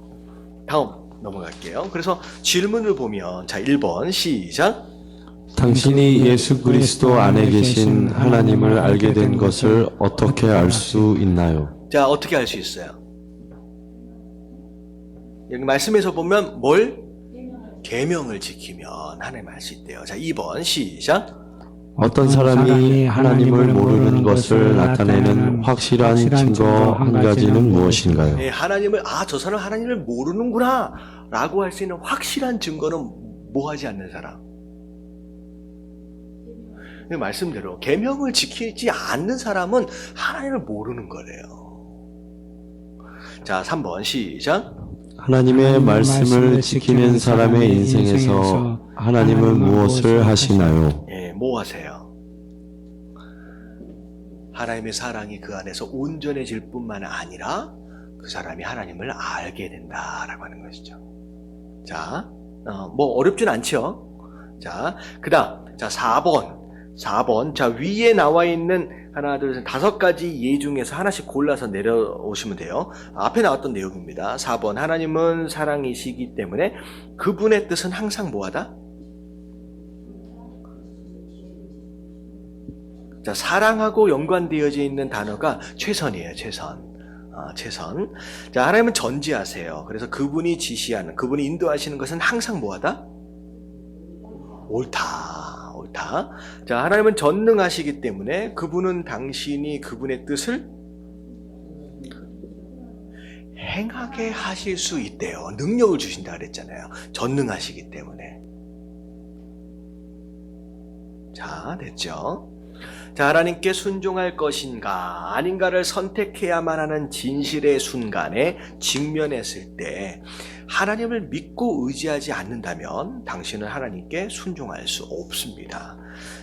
다음 넘어갈게요. 그래서 질문을 보면, 자, 1번 시작. 당신이 예수 그리스도 안에 계신 하나님을 알게 된 것을 어떻게 알 수 있나요? 자, 어떻게 알 수 있어요? 여기 말씀에서 보면 뭘? 계명을 지키면 하나님 알 수 있대요. 자, 2번 시작. 어떤 사람이 하나님을 모르는 것을 나타내는 확실한 증거 한 가지는 무엇인가요? 네, 하나님을, 저 사람 하나님을 모르는구나 라고 할 수 있는 확실한 증거는 뭐 하지 않는 사람? 말씀대로 계명을 지키지 않는 사람은 하나님을 모르는 거래요. 자, 3번 시작. 하나님의 말씀을 지키는 사람의 인생에서 하나님은 무엇을 하시나요? 예, 뭐 하세요? 하나님의 사랑이 그 안에서 온전해질 뿐만 아니라 그 사람이 하나님을 알게 된다라고 하는 것이죠. 자, 뭐 어렵진 않죠? 자, 그 다음, 자, 4번. 자, 위에 나와 있는 하나, 둘, 셋, 5가지 예 중에서 하나씩 골라서 내려오시면 돼요. 앞에 나왔던 내용입니다. 4번. 하나님은 사랑이시기 때문에 그분의 뜻은 항상 뭐하다? 자, 사랑하고 연관되어져 있는 단어가 최선이에요, 최선. 최선. 자, 하나님은 전지하세요. 그래서 그분이 지시하는, 그분이 인도하시는 것은 항상 뭐하다? 옳다. 자, 하나님은 전능하시기 때문에 그분은 당신이 그분의 뜻을 행하게 하실 수 있대요. 능력을 주신다 그랬잖아요. 전능하시기 때문에. 자, 됐죠? 자, 하나님께 순종할 것인가 아닌가를 선택해야만 하는 진실의 순간에 직면했을 때 하나님을 믿고 의지하지 않는다면 당신은 하나님께 순종할 수 없습니다.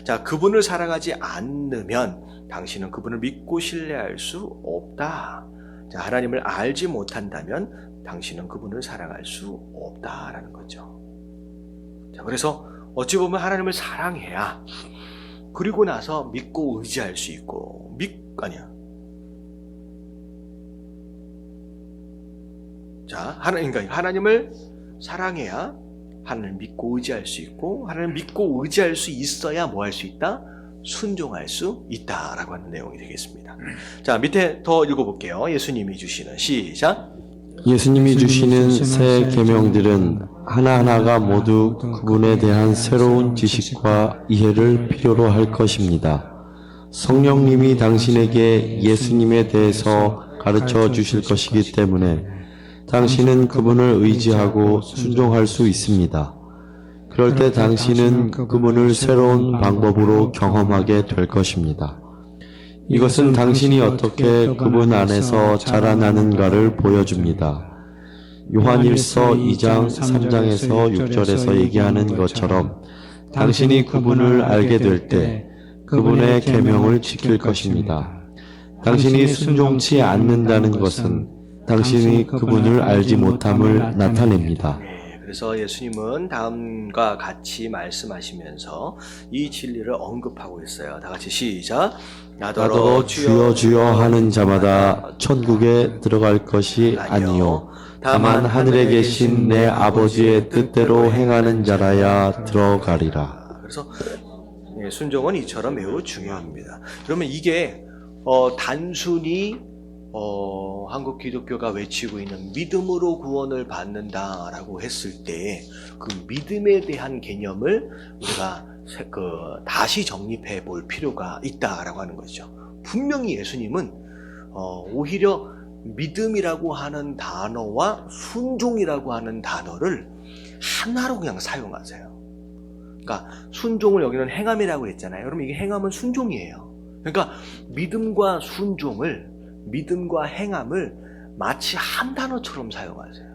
자, 그분을 사랑하지 않으면 당신은 그분을 믿고 신뢰할 수 없다. 자, 하나님을 알지 못한다면 당신은 그분을 사랑할 수 없다라는 거죠. 자, 그래서 어찌 보면 하나님을 사랑해야 그리고 나서 믿고 의지할 수 있고, 자, 그러니까 하나님을 사랑해야 하나님을 믿고 의지할 수 있고, 하나님을 믿고 의지할 수 있어야 뭐 할 수 있다? 순종할 수 있다라고 하는 내용이 되겠습니다. 자, 밑에 더 읽어볼게요. 예수님이 주시는, 시작. 예수님이 주시는 새 계명들은 하나하나가 모두 그분에 대한 새로운 지식과 이해를 필요로 할 것입니다. 성령님이 당신에게 예수님에 대해서 가르쳐 주실 것이기 때문에 당신은 그분을 의지하고 순종할 수 있습니다. 그럴 때 당신은 그분을 새로운 방법으로 경험하게 될 것입니다. 이것은 당신이 어떻게 그분 안에서 자라나는가를 보여줍니다. 요한일서 2장 3장에서 6절에서 얘기하는 것처럼 당신이 그분을 알게 될 때 그분의 계명을 지킬 것입니다. 당신이 순종치 않는다는 것은 당신이 그분을 알지 못함을 나타냅니다. 그래서 예수님은 다음과 같이 말씀하시면서 이 진리를 언급하고 있어요. 다 같이 시작. 나더러 주여 주여 하는 자마다 천국에 들어갈 것이 아니요 다만 하늘에 계신 내 아버지의 뜻대로 행하는 자라야 들어가리라. 그래서 순종은 이처럼 매우 중요합니다. 그러면 이게 단순히 한국 기독교가 외치고 있는 믿음으로 구원을 받는다라고 했을 때 그 믿음에 대한 개념을 우리가 다시 정립해 볼 필요가 있다라고 하는 거죠. 분명히 예수님은 오히려 믿음이라고 하는 단어와 순종이라고 하는 단어를 하나로 그냥 사용하세요. 그러니까 순종을 여기는 행함이라고 했잖아요. 그러면 이게 행함은 순종이에요. 그러니까 믿음과 순종을, 믿음과 행함을 마치 한 단어처럼 사용하세요.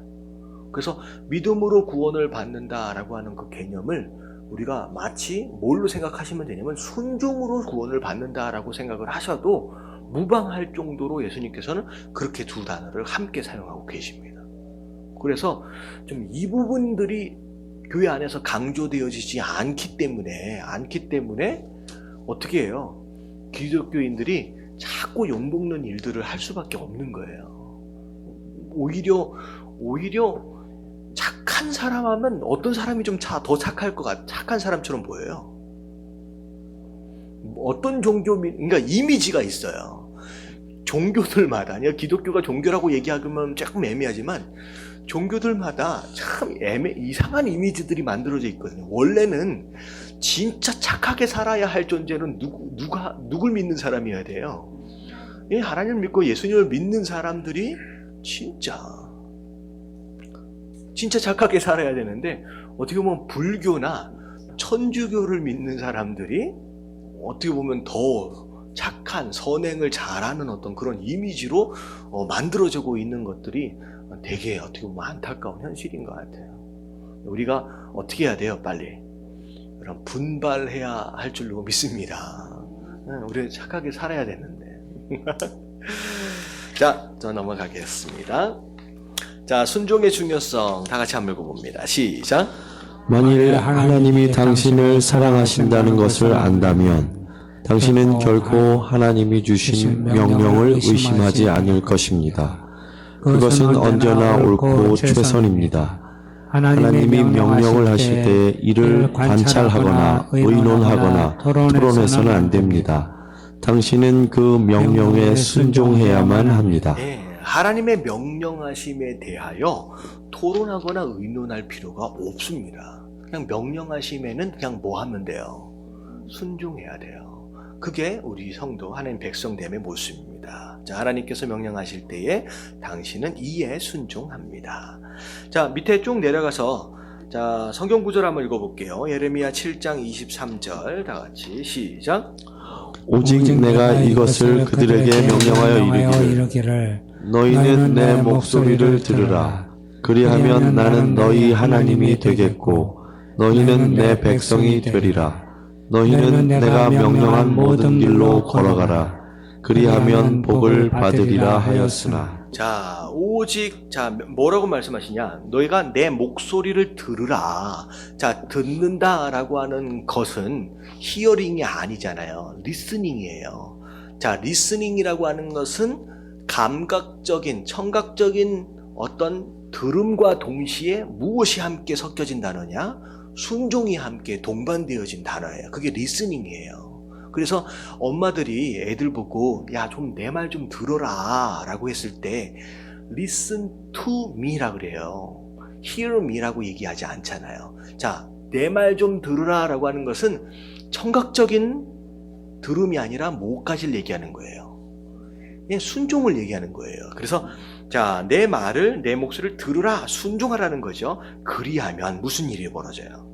그래서 믿음으로 구원을 받는다라고 하는 그 개념을 우리가 마치 뭘로 생각하시면 되냐면 순종으로 구원을 받는다라고 생각을 하셔도 무방할 정도로 예수님께서는 그렇게 두 단어를 함께 사용하고 계십니다. 그래서 좀 이 부분들이 교회 안에서 강조되어지지 않기 때문에 어떻게 해요? 기독교인들이 자꾸 욕먹는 일들을 할 수밖에 없는 거예요. 오히려 착한 사람 하면 어떤 사람이 좀 더 착할 것 같아. 착한 사람처럼 보여요. 어떤 그러니까 이미지가 있어요. 종교들마다, 기독교가 종교라고 얘기하면 조금 애매하지만 종교들마다 참 이상한 이미지들이 만들어져 있거든요. 원래는 진짜 착하게 살아야 할 존재는 누굴 믿는 사람이어야 돼요. 하나님을 믿고 예수님을 믿는 사람들이 진짜 착하게 살아야 되는데 어떻게 보면 불교나 천주교를 믿는 사람들이 어떻게 보면 더 착한 선행을 잘하는 어떤 그런 이미지로 만들어지고 있는 것들이 되게 어떻게 보면 안타까운 현실인 것 같아요. 우리가 어떻게 해야 돼요? 빨리 그럼 분발해야 할 줄로 믿습니다. 우리 착하게 살아야 되는데. 자, 저 넘어가겠습니다. 자, 순종의 중요성 다 같이 한번 읽어봅니다. 시작. 만일 하나님이 당신을 사랑하신다는 것을 안다면 당신은 결코 하나님이 주신 명령을 의심하지 않을 것입니다. 그것은 언제나 옳고 최선입니다. 하나님이 명령을 하실 때 이를 관찰하거나 의논하거나 토론해서는 안 됩니다. 당신은 그 명령에 순종해야만 합니다. 하나님의 명령하심에 대하여 토론하거나 의논할 필요가 없습니다. 그냥 명령하심에는 그냥 뭐 하면 돼요? 순종해야 돼요. 그게 우리 성도 하나님 백성됨의 모습입니다. 자, 하나님께서 명령하실 때에 당신은 이에 순종합니다. 자, 밑에 쭉 내려가서 자, 성경 구절 한번 읽어볼게요. 예레미야 7장 23절 다 같이 시작. 오직 내가 이것을 그들에게 명령하여 이르기를 너희는 내 목소리를 들으라. 그리하면 나는 너희 하나님이 되겠고 너희는 내 백성이 되리라. 너희는 내가 명령한 모든 길로 걸어가라. 그리하면 복을 받으리라 하였으나. 자, 오직, 자, 뭐라고 말씀하시냐? 너희가 내 목소리를 들으라. 자, 듣는다라고 하는 것은 히어링이 아니잖아요. 리스닝이에요. 자, 리스닝이라고 하는 것은 감각적인, 청각적인 어떤 들음과 동시에 무엇이 함께 섞여진 단어냐? 순종이 함께 동반되어진 단어예요. 그게 리스닝이에요. 그래서 엄마들이 애들 보고 야, 좀 내 말 좀 들어라 라고 했을 때 listen to me라 그래요. hear me라고 얘기하지 않잖아요. 자, 내 말 좀 들으라 라고 하는 것은 청각적인 들음이 아니라 뭐까지를 얘기하는 거예요. 그냥 순종을 얘기하는 거예요. 그래서 자, 내 말을, 내 목소리를 들으라, 순종하라는 거죠. 그리하면 무슨 일이 벌어져요?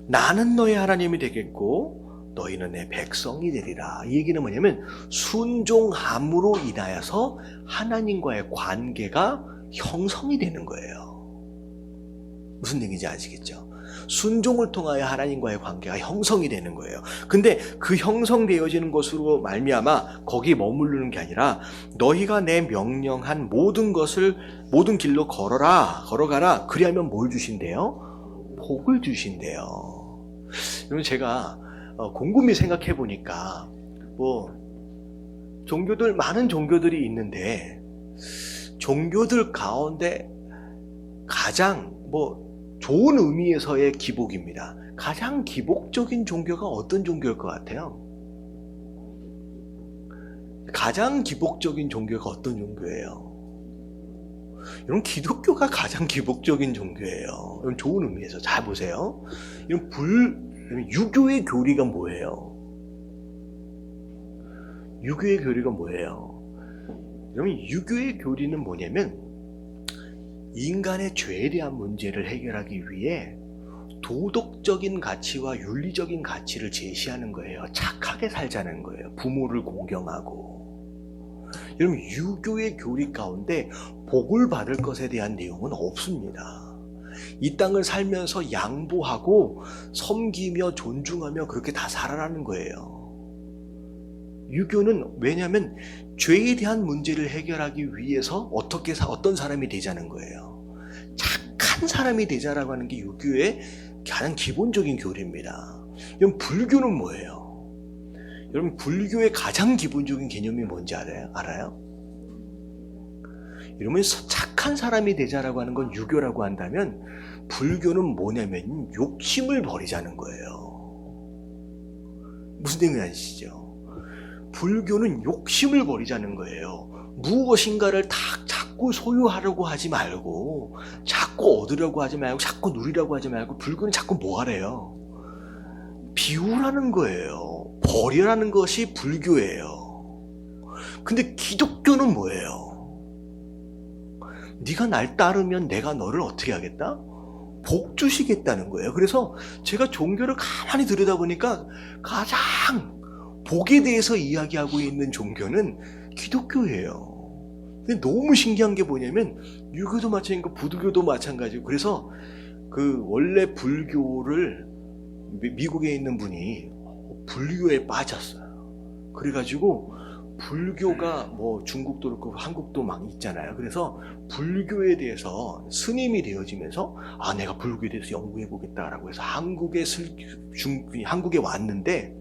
나는 너의 하나님이 되겠고 너희는 내 백성이 되리라. 이 얘기는 뭐냐면 순종함으로 인하여서 하나님과의 관계가 형성이 되는 거예요. 무슨 얘기인지 아시겠죠? 순종을 통하여 하나님과의 관계가 형성이 되는 거예요. 근데 그 형성되어지는 것으로 말미암아 거기에 머무르는 게 아니라 너희가 내 명령한 모든 것을 모든 길로 걸어가라. 그리하면 뭘 주신대요? 복을 주신대요. 여러분, 제가 곰곰이 생각해 보니까 많은 종교들이 있는데 종교들 가운데 가장 좋은 의미에서의 기복입니다. 가장 기복적인 종교가 어떤 종교일 것 같아요? 가장 기복적인 종교가 어떤 종교예요? 이런 기독교가 가장 기복적인 종교예요. 이런 좋은 의미에서 잘 보세요. 이런 유교의 교리가 뭐예요? 유교의 교리가 뭐예요? 여러분, 유교의 교리는 뭐냐면 인간의 죄에 대한 문제를 해결하기 위해 도덕적인 가치와 윤리적인 가치를 제시하는 거예요. 착하게 살자는 거예요. 부모를 공경하고. 여러분, 유교의 교리 가운데 복을 받을 것에 대한 내용은 없습니다. 이 땅을 살면서 양보하고 섬기며 존중하며 그렇게 다 살아라는 거예요. 유교는 왜냐하면 죄에 대한 문제를 해결하기 위해서 어떤 사람이 되자는 거예요. 착한 사람이 되자라고 하는 게 유교의 가장 기본적인 교리입니다. 여러분, 불교는 뭐예요? 여러분, 불교의 가장 기본적인 개념이 뭔지 알아요? 이러면 착한 사람이 되자라고 하는 건 유교라고 한다면 불교는 뭐냐면 욕심을 버리자는 거예요. 무슨 얘기인지 아시죠? 불교는 욕심을 버리자는 거예요. 무엇인가를 자꾸 소유하려고 하지 말고, 자꾸 얻으려고 하지 말고, 자꾸 누리려고 하지 말고, 불교는 자꾸 뭐 하래요? 비우라는 거예요. 버리라는 것이 불교예요. 근데 기독교는 뭐예요? 네가 날 따르면 내가 너를 어떻게 하겠다? 복 주시겠다는 거예요. 그래서 제가 종교를 가만히 들여다보니까 가장 복에 대해서 이야기하고 있는 종교는 기독교예요. 근데 너무 신기한 게 뭐냐면 유교도 마찬가지고 부두교도 마찬가지고, 그래서 원래 불교를 미국에 있는 분이 불교에 빠졌어요. 그래가지고 불교가 중국도 그렇고 한국도 막 있잖아요. 그래서 불교에 대해서 스님이 되어지면서 내가 불교에 대해서 연구해 보겠다라고 해서 한국에 왔는데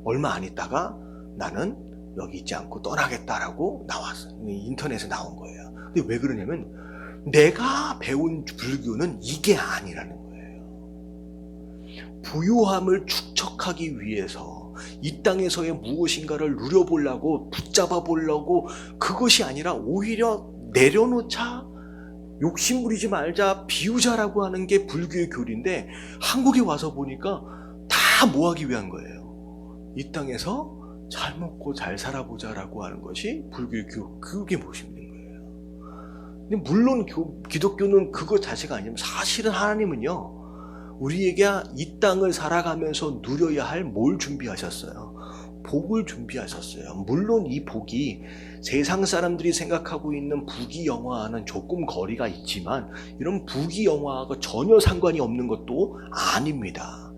얼마 안 있다가 나는 여기 있지 않고 떠나겠다라고 나왔어요. 인터넷에 나온 거예요. 근데 왜 그러냐면 내가 배운 불교는 이게 아니라는 거예요. 부유함을 축적하기 위해서 이 땅에서의 무엇인가를 누려보려고 붙잡아 보려고, 그것이 아니라 오히려 내려놓자, 욕심부리지 말자, 비우자라고 하는 게 불교의 교리인데 한국에 와서 보니까 다 뭐하기 위한 거예요? 이 땅에서 잘 먹고 잘 살아보자라고 하는 것이 불교의 그게 무엇인 거예요? 근데 물론 기독교는 그거 자체가 아니면 사실은 하나님은요 우리에게 이 땅을 살아가면서 누려야 할 뭘 준비하셨어요? 복을 준비하셨어요. 물론 이 복이 세상 사람들이 생각하고 있는 부귀영화와는 조금 거리가 있지만 이런 부귀영화하고 전혀 상관이 없는 것도 아닙니다.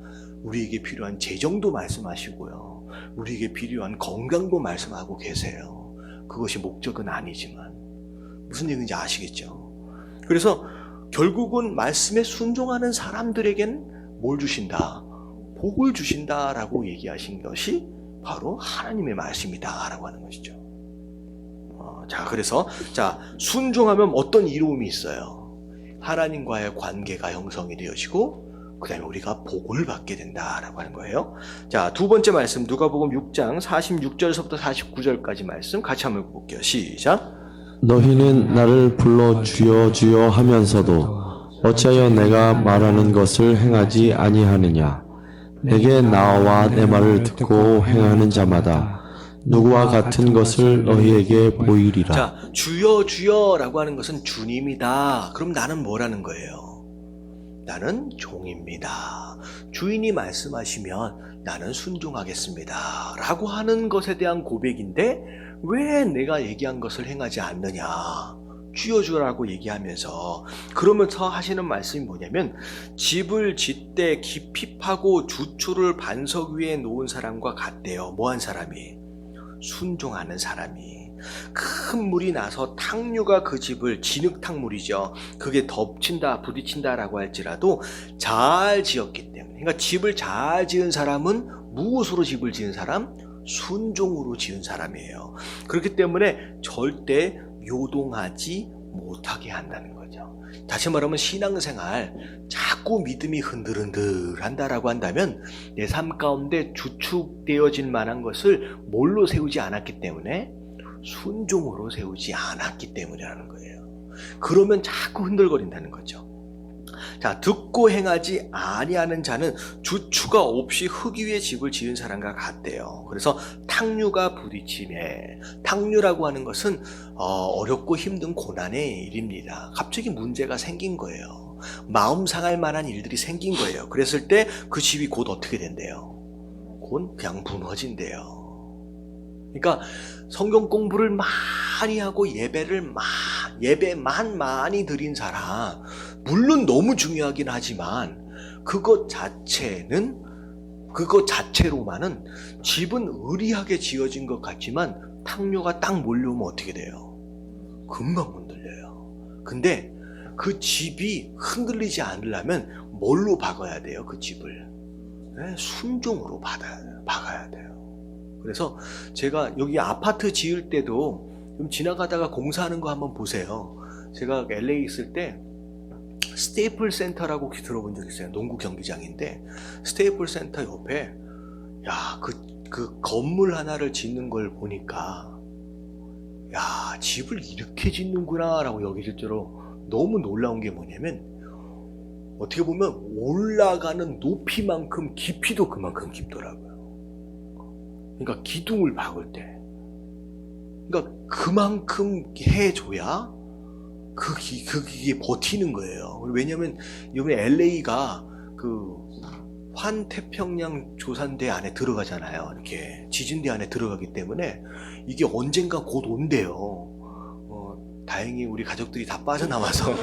우리에게 필요한 재정도 말씀하시고요. 우리에게 필요한 건강도 말씀하고 계세요. 그것이 목적은 아니지만 무슨 얘기인지 아시겠죠? 그래서 결국은 말씀에 순종하는 사람들에겐 뭘 주신다? 복을 주신다라고 얘기하신 것이 바로 하나님의 말씀이다라고 하는 것이죠. 자, 그래서 순종하면 어떤 이로움이 있어요? 하나님과의 관계가 형성이 되어지고 그 다음에 우리가 복을 받게 된다라고 하는 거예요. 자, 두 번째 말씀 누가복음 6장 46절서부터 49절까지 말씀 같이 한번 볼게요. 시작. 너희는 나를 불러 주여 주여 하면서도 어찌하여 내가 말하는 것을 행하지 아니하느냐. 내게 나와 내 말을 듣고 행하는 자마다 누구와 같은 것을 너희에게 보이리라. 자, 주여 주여라고 하는 것은 주님이다. 그럼 나는 뭐라는 거예요? 나는 종입니다. 주인이 말씀하시면 나는 순종하겠습니다. 라고 하는 것에 대한 고백인데 왜 내가 얘기한 것을 행하지 않느냐? 주여 주라고 얘기하면서 그러면서 하시는 말씀이 뭐냐면 집을 짓되 깊이 파고 주초를 반석 위에 놓은 사람과 같대요. 뭐한 사람이? 순종하는 사람이. 큰 물이 나서 탕류가 그 집을, 진흙탕물이죠. 그게 덮친다 부딪힌다라고 할지라도 잘 지었기 때문에. 그러니까 집을 잘 지은 사람은 무엇으로 집을 지은 사람? 순종으로 지은 사람이에요. 그렇기 때문에 절대 요동하지 못하게 한다는 거죠. 다시 말하면 신앙생활 자꾸 믿음이 흔들흔들 한다라고 한다면 내 삶 가운데 주축되어질 만한 것을 뭘로 세우지 않았기 때문에 순종으로 세우지 않았기 때문이라는 거예요. 그러면 자꾸 흔들거린다는 거죠. 자, 듣고 행하지 아니하는 자는 주추가 없이 흙 위에 집을 지은 사람과 같대요. 그래서 탕류가 부딪힘에, 탕류라고 하는 것은 어렵고 힘든 고난의 일입니다. 갑자기 문제가 생긴 거예요. 마음 상할 만한 일들이 생긴 거예요. 그랬을 때 그 집이 곧 어떻게 된대요? 곧 그냥 무너진대요. 그러니까 성경 공부를 많이 하고 예배만 많이 드린 사람, 물론 너무 중요하긴 하지만 그것 자체로만은 집은 의리하게 지어진 것 같지만 탕류가 딱 몰려오면 어떻게 돼요? 금방 흔들려요. 근데 그 집이 흔들리지 않으려면 뭘로 박아야 돼요? 그 집을 순종으로 박아야 돼요. 그래서 제가 여기 아파트 지을 때도 좀 지나가다가 공사하는 거 한번 보세요. 제가 LA 있을 때 스테이플 센터라고 혹시 들어본 적 있어요? 농구 경기장인데 스테이플 센터 옆에 그 건물 하나를 짓는 걸 보니까 집을 이렇게 짓는구나 라고 여기저기로 너무 놀라운 게 뭐냐면 어떻게 보면 올라가는 높이만큼 깊이도 그만큼 깊더라고요. 그러니까 기둥을 박을 때 그러니까 그만큼 해줘야 그게 버티는 거예요. 왜냐면 이번에 LA가 그 환태평양 조산대 안에 들어가잖아요. 이렇게 지진대 안에 들어가기 때문에 이게 언젠가 곧 온대요. 다행히 우리 가족들이 다 빠져나와서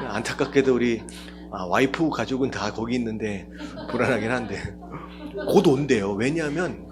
안타깝게도 우리 와이프 가족은 다 거기 있는데 불안하긴 한데 곧 온대요. 왜냐하면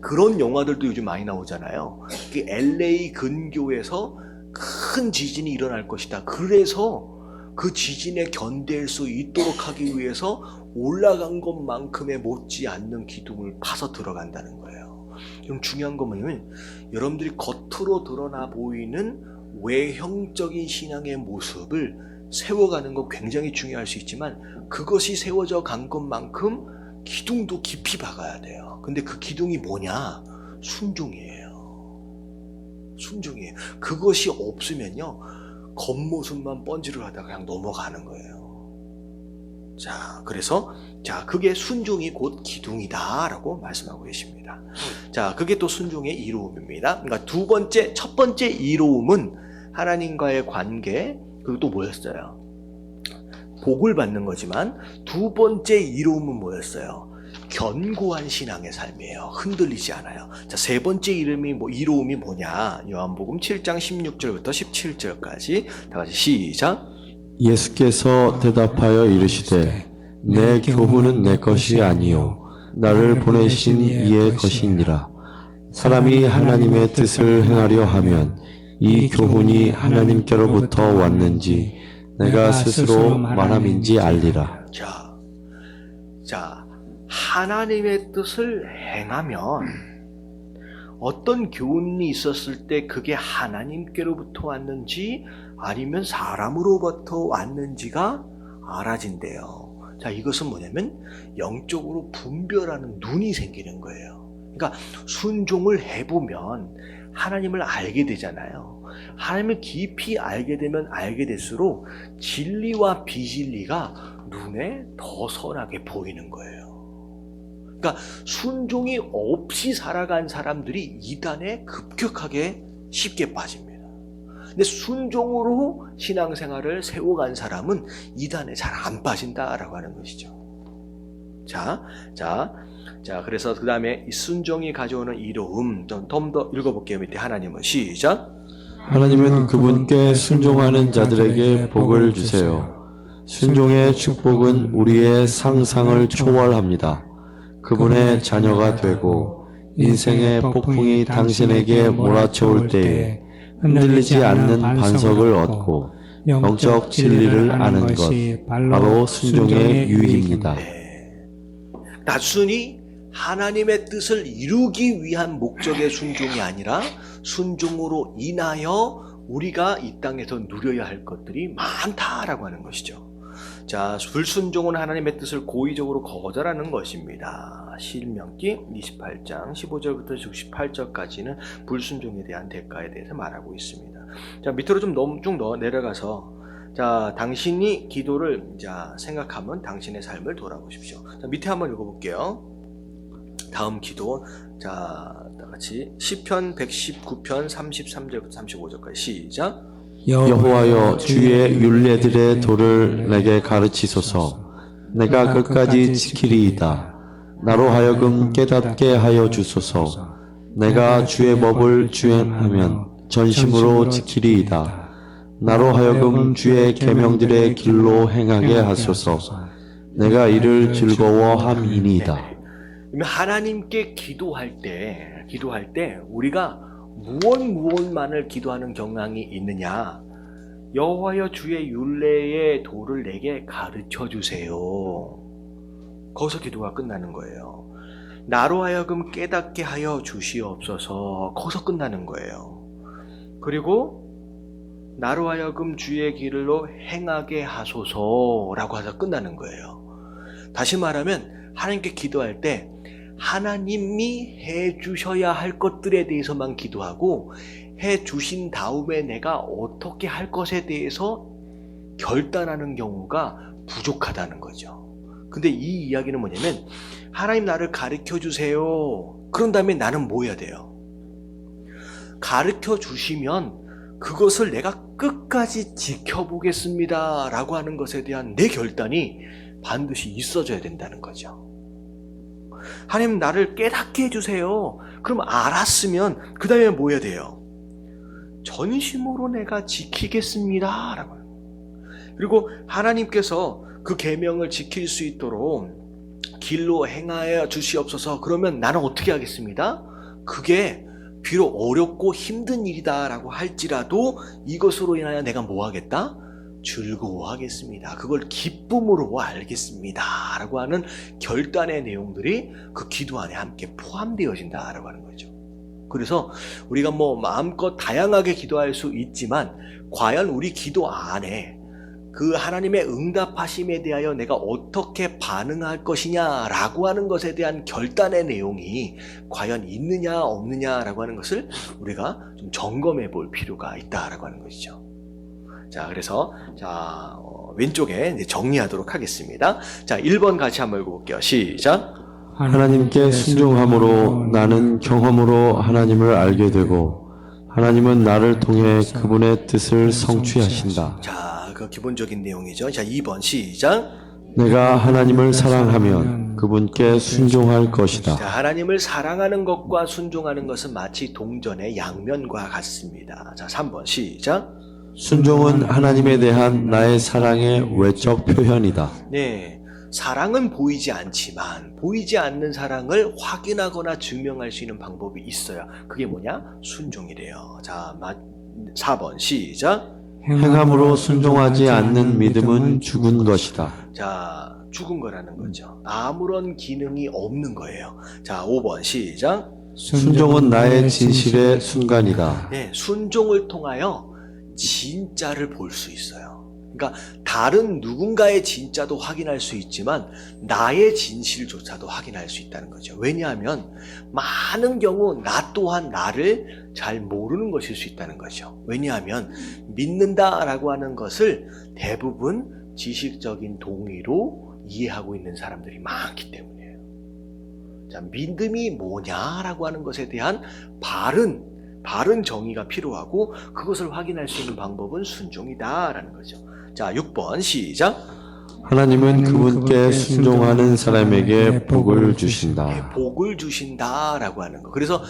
그런 영화들도 요즘 많이 나오잖아요. LA 근교에서 큰 지진이 일어날 것이다. 그래서 그 지진에 견딜 수 있도록 하기 위해서 올라간 것만큼의 못지 않는 기둥을 파서 들어간다는 거예요. 그럼 중요한 건 뭐냐면 여러분들이 겉으로 드러나 보이는 외형적인 신앙의 모습을 세워가는 건 굉장히 중요할 수 있지만 그것이 세워져 간 것만큼 기둥도 깊이 박아야 돼요. 근데 그 기둥이 뭐냐? 순종이에요. 그것이 없으면요 겉모습만 번지를 하다가 그냥 넘어가는 거예요. 자, 그래서 자, 그게 순종이 곧 기둥이다라고 말씀하고 계십니다. 자, 그게 또 순종의 이로움입니다. 그러니까 첫 번째 이로움은 하나님과의 관계, 그리고 또 뭐였어요? 복을 받는 거지만 두 번째 이로움은 뭐였어요? 견고한 신앙의 삶이에요. 흔들리지 않아요. 자, 세 번째 이로움이 뭐냐? 요한복음 7장 16절부터 17절까지 다 같이 시작. 예수께서 대답하여 이르시되 내 교훈은 내 것이 아니요 나를 보내신 이의 것이니라. 사람이 하나님의 뜻을 행하려 하면 이 교훈이 하나님께로부터 왔는지 내가 스스로 말함인지 알리라. 자, 하나님의 뜻을 행하면 어떤 교훈이 있었을 때 그게 하나님께로부터 왔는지 아니면 사람으로부터 왔는지가 알아진대요. 자, 이것은 뭐냐면 영적으로 분별하는 눈이 생기는 거예요. 그러니까 순종을 해보면 하나님을 알게 되잖아요. 하나님을 깊이 알게 되면 알게 될수록 진리와 비진리가 눈에 더 선하게 보이는 거예요. 그러니까 순종이 없이 살아간 사람들이 이단에 급격하게 쉽게 빠집니다. 근데 순종으로 신앙생활을 세워간 사람은 이단에 잘 안 빠진다라고 하는 것이죠. 자, 그래서 그 다음에 이 순종이 가져오는 이로움, 좀 더 읽어볼게요. 밑에 하나님은 시작. 하나님은 그분께 순종하는 자들에게 복을 주세요. 순종의 축복은 우리의 상상을 초월합니다. 그분의 자녀가 되고 인생의 폭풍이 당신에게 몰아쳐올 때에 흔들리지 않는 반석을 얻고 영적 진리를 아는 것, 바로 순종의 유익입니다. 단순히 하나님의 뜻을 이루기 위한 목적의 순종이 아니라 순종으로 인하여 우리가 이 땅에서 누려야 할 것들이 많다라고 하는 것이죠. 자, 불순종은 하나님의 뜻을 고의적으로 거절하는 것입니다. 신명기 28장 15절부터 68절까지는 불순종에 대한 대가에 대해서 말하고 있습니다. 자, 밑으로 좀 내려가서 자, 당신이 기도를 생각하면 당신의 삶을 돌아보십시오. 자, 밑에 한번 읽어볼게요. 다음 기도, 자, 다 같이 시편 119편 33절부터 35절까지 시작. 여호와여 주의 율례들의 도를 내게 가르치소서. 내가 끝까지 지키리이다. 나로 하여금 깨닫게 하여 주소서. 내가 주의 법을 주행하면 전심으로 지키리이다. 나로 하여금 주의 계명들의 길로 행하게 하소서. 내가 이를 즐거워함이니이다. 하나님께 기도할 때 우리가 무엇만을 기도하는 경향이 있느냐? 여호와여 주의 율례의 도를 내게 가르쳐 주세요. 거기서 기도가 끝나는 거예요. 나로 하여금 깨닫게 하여 주시옵소서. 거기서 끝나는 거예요. 그리고 나로 하여금 주의 길로 행하게 하소서라고 해서 끝나는 거예요. 다시 말하면 하나님께 기도할 때 하나님이 해주셔야 할 것들에 대해서만 기도하고 해주신 다음에 내가 어떻게 할 것에 대해서 결단하는 경우가 부족하다는 거죠. 근데 이 이야기는 뭐냐면 하나님 나를 가르쳐 주세요. 그런 다음에 나는 뭐 해야 돼요? 가르쳐 주시면 그것을 내가 끝까지 지켜보겠습니다 라고 하는 것에 대한 내 결단이 반드시 있어져야 된다는 거죠. 하나님 나를 깨닫게 해주세요. 그럼 알았으면 그 다음에 뭐 해야 돼요? 전심으로 내가 지키겠습니다 라고. 그리고 하나님께서 그 계명을 지킬 수 있도록 길로 행하여 주시옵소서. 그러면 나는 어떻게 하겠습니다? 그게 비록 어렵고 힘든 일이다 라고 할지라도 이것으로 인하여 내가 뭐 하겠다? 즐거워하겠습니다. 그걸 기쁨으로 알겠습니다 라고 하는 결단의 내용들이 그 기도 안에 함께 포함되어진다 라고 하는 거죠. 그래서 우리가 마음껏 다양하게 기도할 수 있지만 과연 우리 기도 안에 그 하나님의 응답하심에 대하여 내가 어떻게 반응할 것이냐 라고 하는 것에 대한 결단의 내용이 과연 있느냐 없느냐 라고 하는 것을 우리가 좀 점검해 볼 필요가 있다라고 하는 것이죠. 자, 그래서 왼쪽에 이제 정리하도록 하겠습니다. 자, 1번 같이 한번 읽어볼게요. 시작. 하나님께 순종함으로 나는 경험으로 하나님을 알게 되고 하나님은 나를 통해 그분의 뜻을 성취하신다. 자, 그 기본적인 내용이죠. 자, 2번 시작. 내가 하나님을 사랑하면 그분께 순종할 것이다. 자, 하나님을 사랑하는 것과 순종하는 것은 마치 동전의 양면과 같습니다. 자, 3번 시작. 순종은 하나님에 대한 나의 사랑의 외적 표현이다. 네, 사랑은 보이지 않지만 보이지 않는 사랑을 확인하거나 증명할 수 있는 방법이 있어요. 그게 뭐냐? 순종이래요. 자, 4번 시작. 행함으로 순종하지 않는 믿음은 죽은 것이다. 자, 죽은 거라는 거죠. 아무런 기능이 없는 거예요. 자, 5번 시작. 순종은 나의 진실의 순간이다. 네, 순종을 통하여 진짜를 볼 수 있어요. 그러니까 다른 누군가의 진짜도 확인할 수 있지만 나의 진실조차도 확인할 수 있다는 거죠. 왜냐하면 많은 경우 나 또한 나를 잘 모르는 것일 수 있다는 거죠. 왜냐하면 믿는다라고 하는 것을 대부분 지식적인 동의로 이해하고 있는 사람들이 많기 때문이에요. 자, 믿음이 뭐냐라고 하는 것에 대한 바른 정의가 필요하고 그것을 확인할 수 있는 방법은 순종이다라는 거죠. 자, 6번 시작. 하나님은 그분께 순종하는 사람에게 복을 주신다. 네, 복을 주신다라고 하는 거. 그래서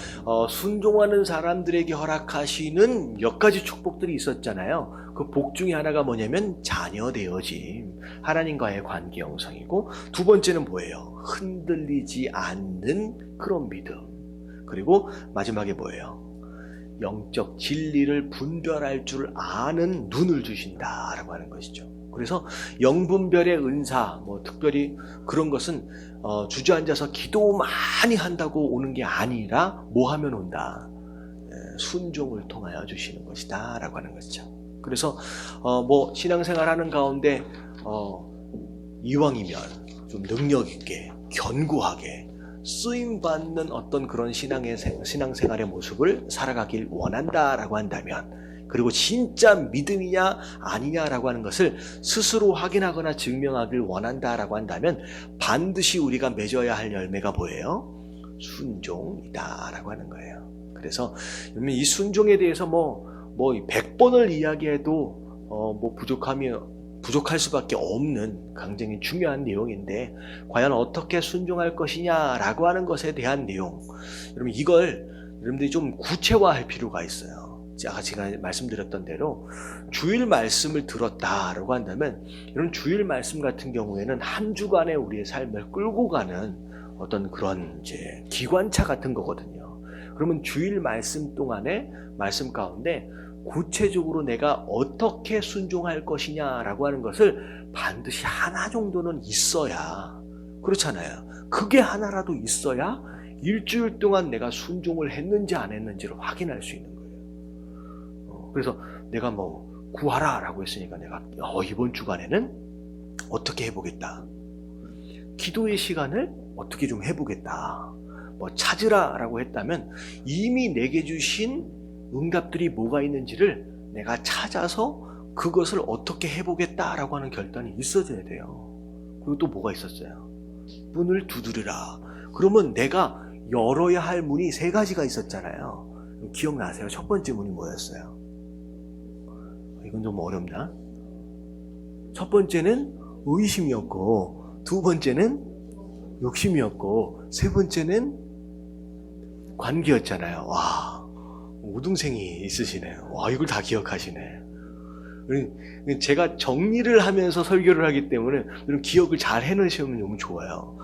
순종하는 사람들에게 허락하시는 몇 가지 축복들이 있었잖아요. 그 복 중에 하나가 뭐냐면 자녀 되어짐, 하나님과의 관계 형성이고, 두 번째는 뭐예요? 흔들리지 않는 그런 믿음. 그리고 마지막에 뭐예요? 영적 진리를 분별할 줄 아는 눈을 주신다라고 하는 것이죠. 그래서 영분별의 은사, 특별히 그런 것은 주저앉아서 기도 많이 한다고 오는 게 아니라 뭐 하면 온다? 순종을 통하여 주시는 것이다 라고 하는 것이죠. 그래서 신앙생활 하는 가운데 이왕이면 좀 능력 있게 견고하게 쓰임받는 어떤 그런 신앙생활의 모습을 살아가길 원한다라고 한다면, 그리고 진짜 믿음이냐 아니냐라고 하는 것을 스스로 확인하거나 증명하길 원한다라고 한다면 반드시 우리가 맺어야 할 열매가 뭐예요? 순종이다라고 하는 거예요. 그래서 이 순종에 대해서 100번을 이야기해도 부족할 수밖에 없는 굉장히 중요한 내용인데, 과연 어떻게 순종할 것이냐라고 하는 것에 대한 내용, 여러분 이걸 여러분들이 좀 구체화할 필요가 있어요. 제가 말씀드렸던 대로 주일 말씀을 들었다라고 한다면, 이런 주일 말씀 같은 경우에는 한 주간의 우리의 삶을 끌고 가는 어떤 그런 이제 기관차 같은 거거든요. 그러면 주일 말씀 동안에 말씀 가운데 구체적으로 내가 어떻게 순종할 것이냐라고 하는 것을 반드시 하나 정도는 있어야, 그렇잖아요. 그게 하나라도 있어야 일주일 동안 내가 순종을 했는지 안 했는지를 확인할 수 있는 거예요. 그래서 내가 구하라 라고 했으니까 내가 이번 주간에는 어떻게 해보겠다, 기도의 시간을 어떻게 좀 해보겠다, 찾으라 라고 했다면 이미 내게 주신 응답들이 뭐가 있는지를 내가 찾아서 그것을 어떻게 해보겠다라고 하는 결단이 있어져야 돼요. 그리고 또 뭐가 있었어요? 문을 두드리라. 그러면 내가 열어야 할 문이 3가지가 있었잖아요. 기억나세요? 첫 번째 문이 뭐였어요? 이건 좀 어렵나? 첫 번째는 의심이었고, 두 번째는 욕심이었고, 세 번째는 관계였잖아요. 와, 우등생이 있으시네요. 와, 이걸 다 기억하시네. 제가 정리를 하면서 설교를 하기 때문에 기억을 잘 해놓으시면 너무 좋아요.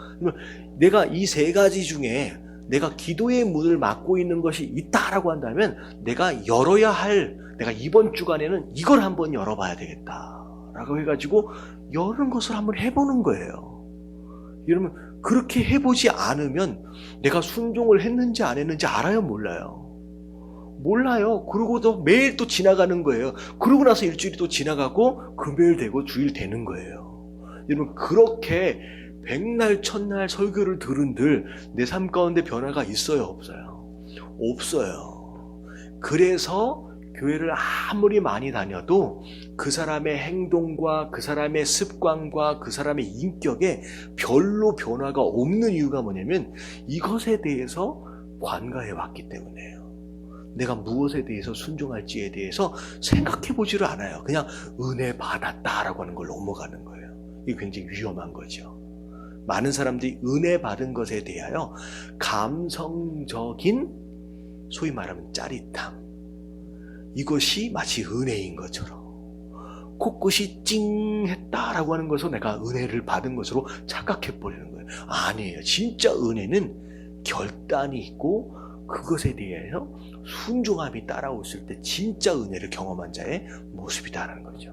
내가 이 3가지 중에 내가 기도의 문을 막고 있는 것이 있다라고 한다면 내가 이번 주간에는 이걸 한번 열어봐야 되겠다라고 해가지고 여는 것을 한번 해보는 거예요. 여러분, 그렇게 해보지 않으면 내가 순종을 했는지 안 했는지 알아요, 몰라요? 몰라요. 그러고도 매일 또 지나가는 거예요. 그러고 나서 일주일이 또 지나가고 금요일 되고 주일 되는 거예요. 여러분, 그렇게 백날 첫날 설교를 들은들 내 삶 가운데 변화가 있어요, 없어요? 없어요. 그래서 교회를 아무리 많이 다녀도 그 사람의 행동과 그 사람의 습관과 그 사람의 인격에 별로 변화가 없는 이유가 뭐냐면 이것에 대해서 관가해 왔기 때문에요. 내가 무엇에 대해서 순종할지에 대해서 생각해 보지를 않아요. 그냥 은혜 받았다라고 하는 걸 넘어가는 거예요. 이게 굉장히 위험한 거죠. 많은 사람들이 은혜 받은 것에 대하여 감성적인 소위 말하면 짜릿함, 이것이 마치 은혜인 것처럼 코끝이 찡했다라고 하는 것으로 내가 은혜를 받은 것으로 착각해 버리는 거예요. 아니에요. 진짜 은혜는 결단이 있고 그것에 대해서 순종함이 따라왔을 때 진짜 은혜를 경험한 자의 모습이다라는 거죠.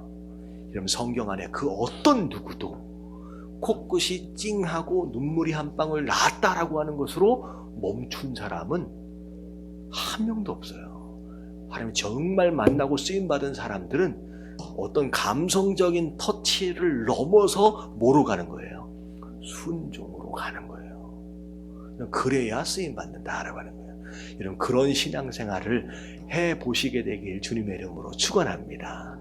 여러분, 성경 안에 그 어떤 누구도 코끝이 찡하고 눈물이 한 방울 났다라고 하는 것으로 멈춘 사람은 한 명도 없어요. 하나님 정말 만나고 쓰임받은 사람들은 어떤 감성적인 터치를 넘어서 뭐로 가는 거예요? 순종으로 가는 거예요. 그래야 쓰임받는다라고 하는 거예요. 여러분, 그런 신앙생활을 해보시게 되길 주님의 이름으로 축원합니다.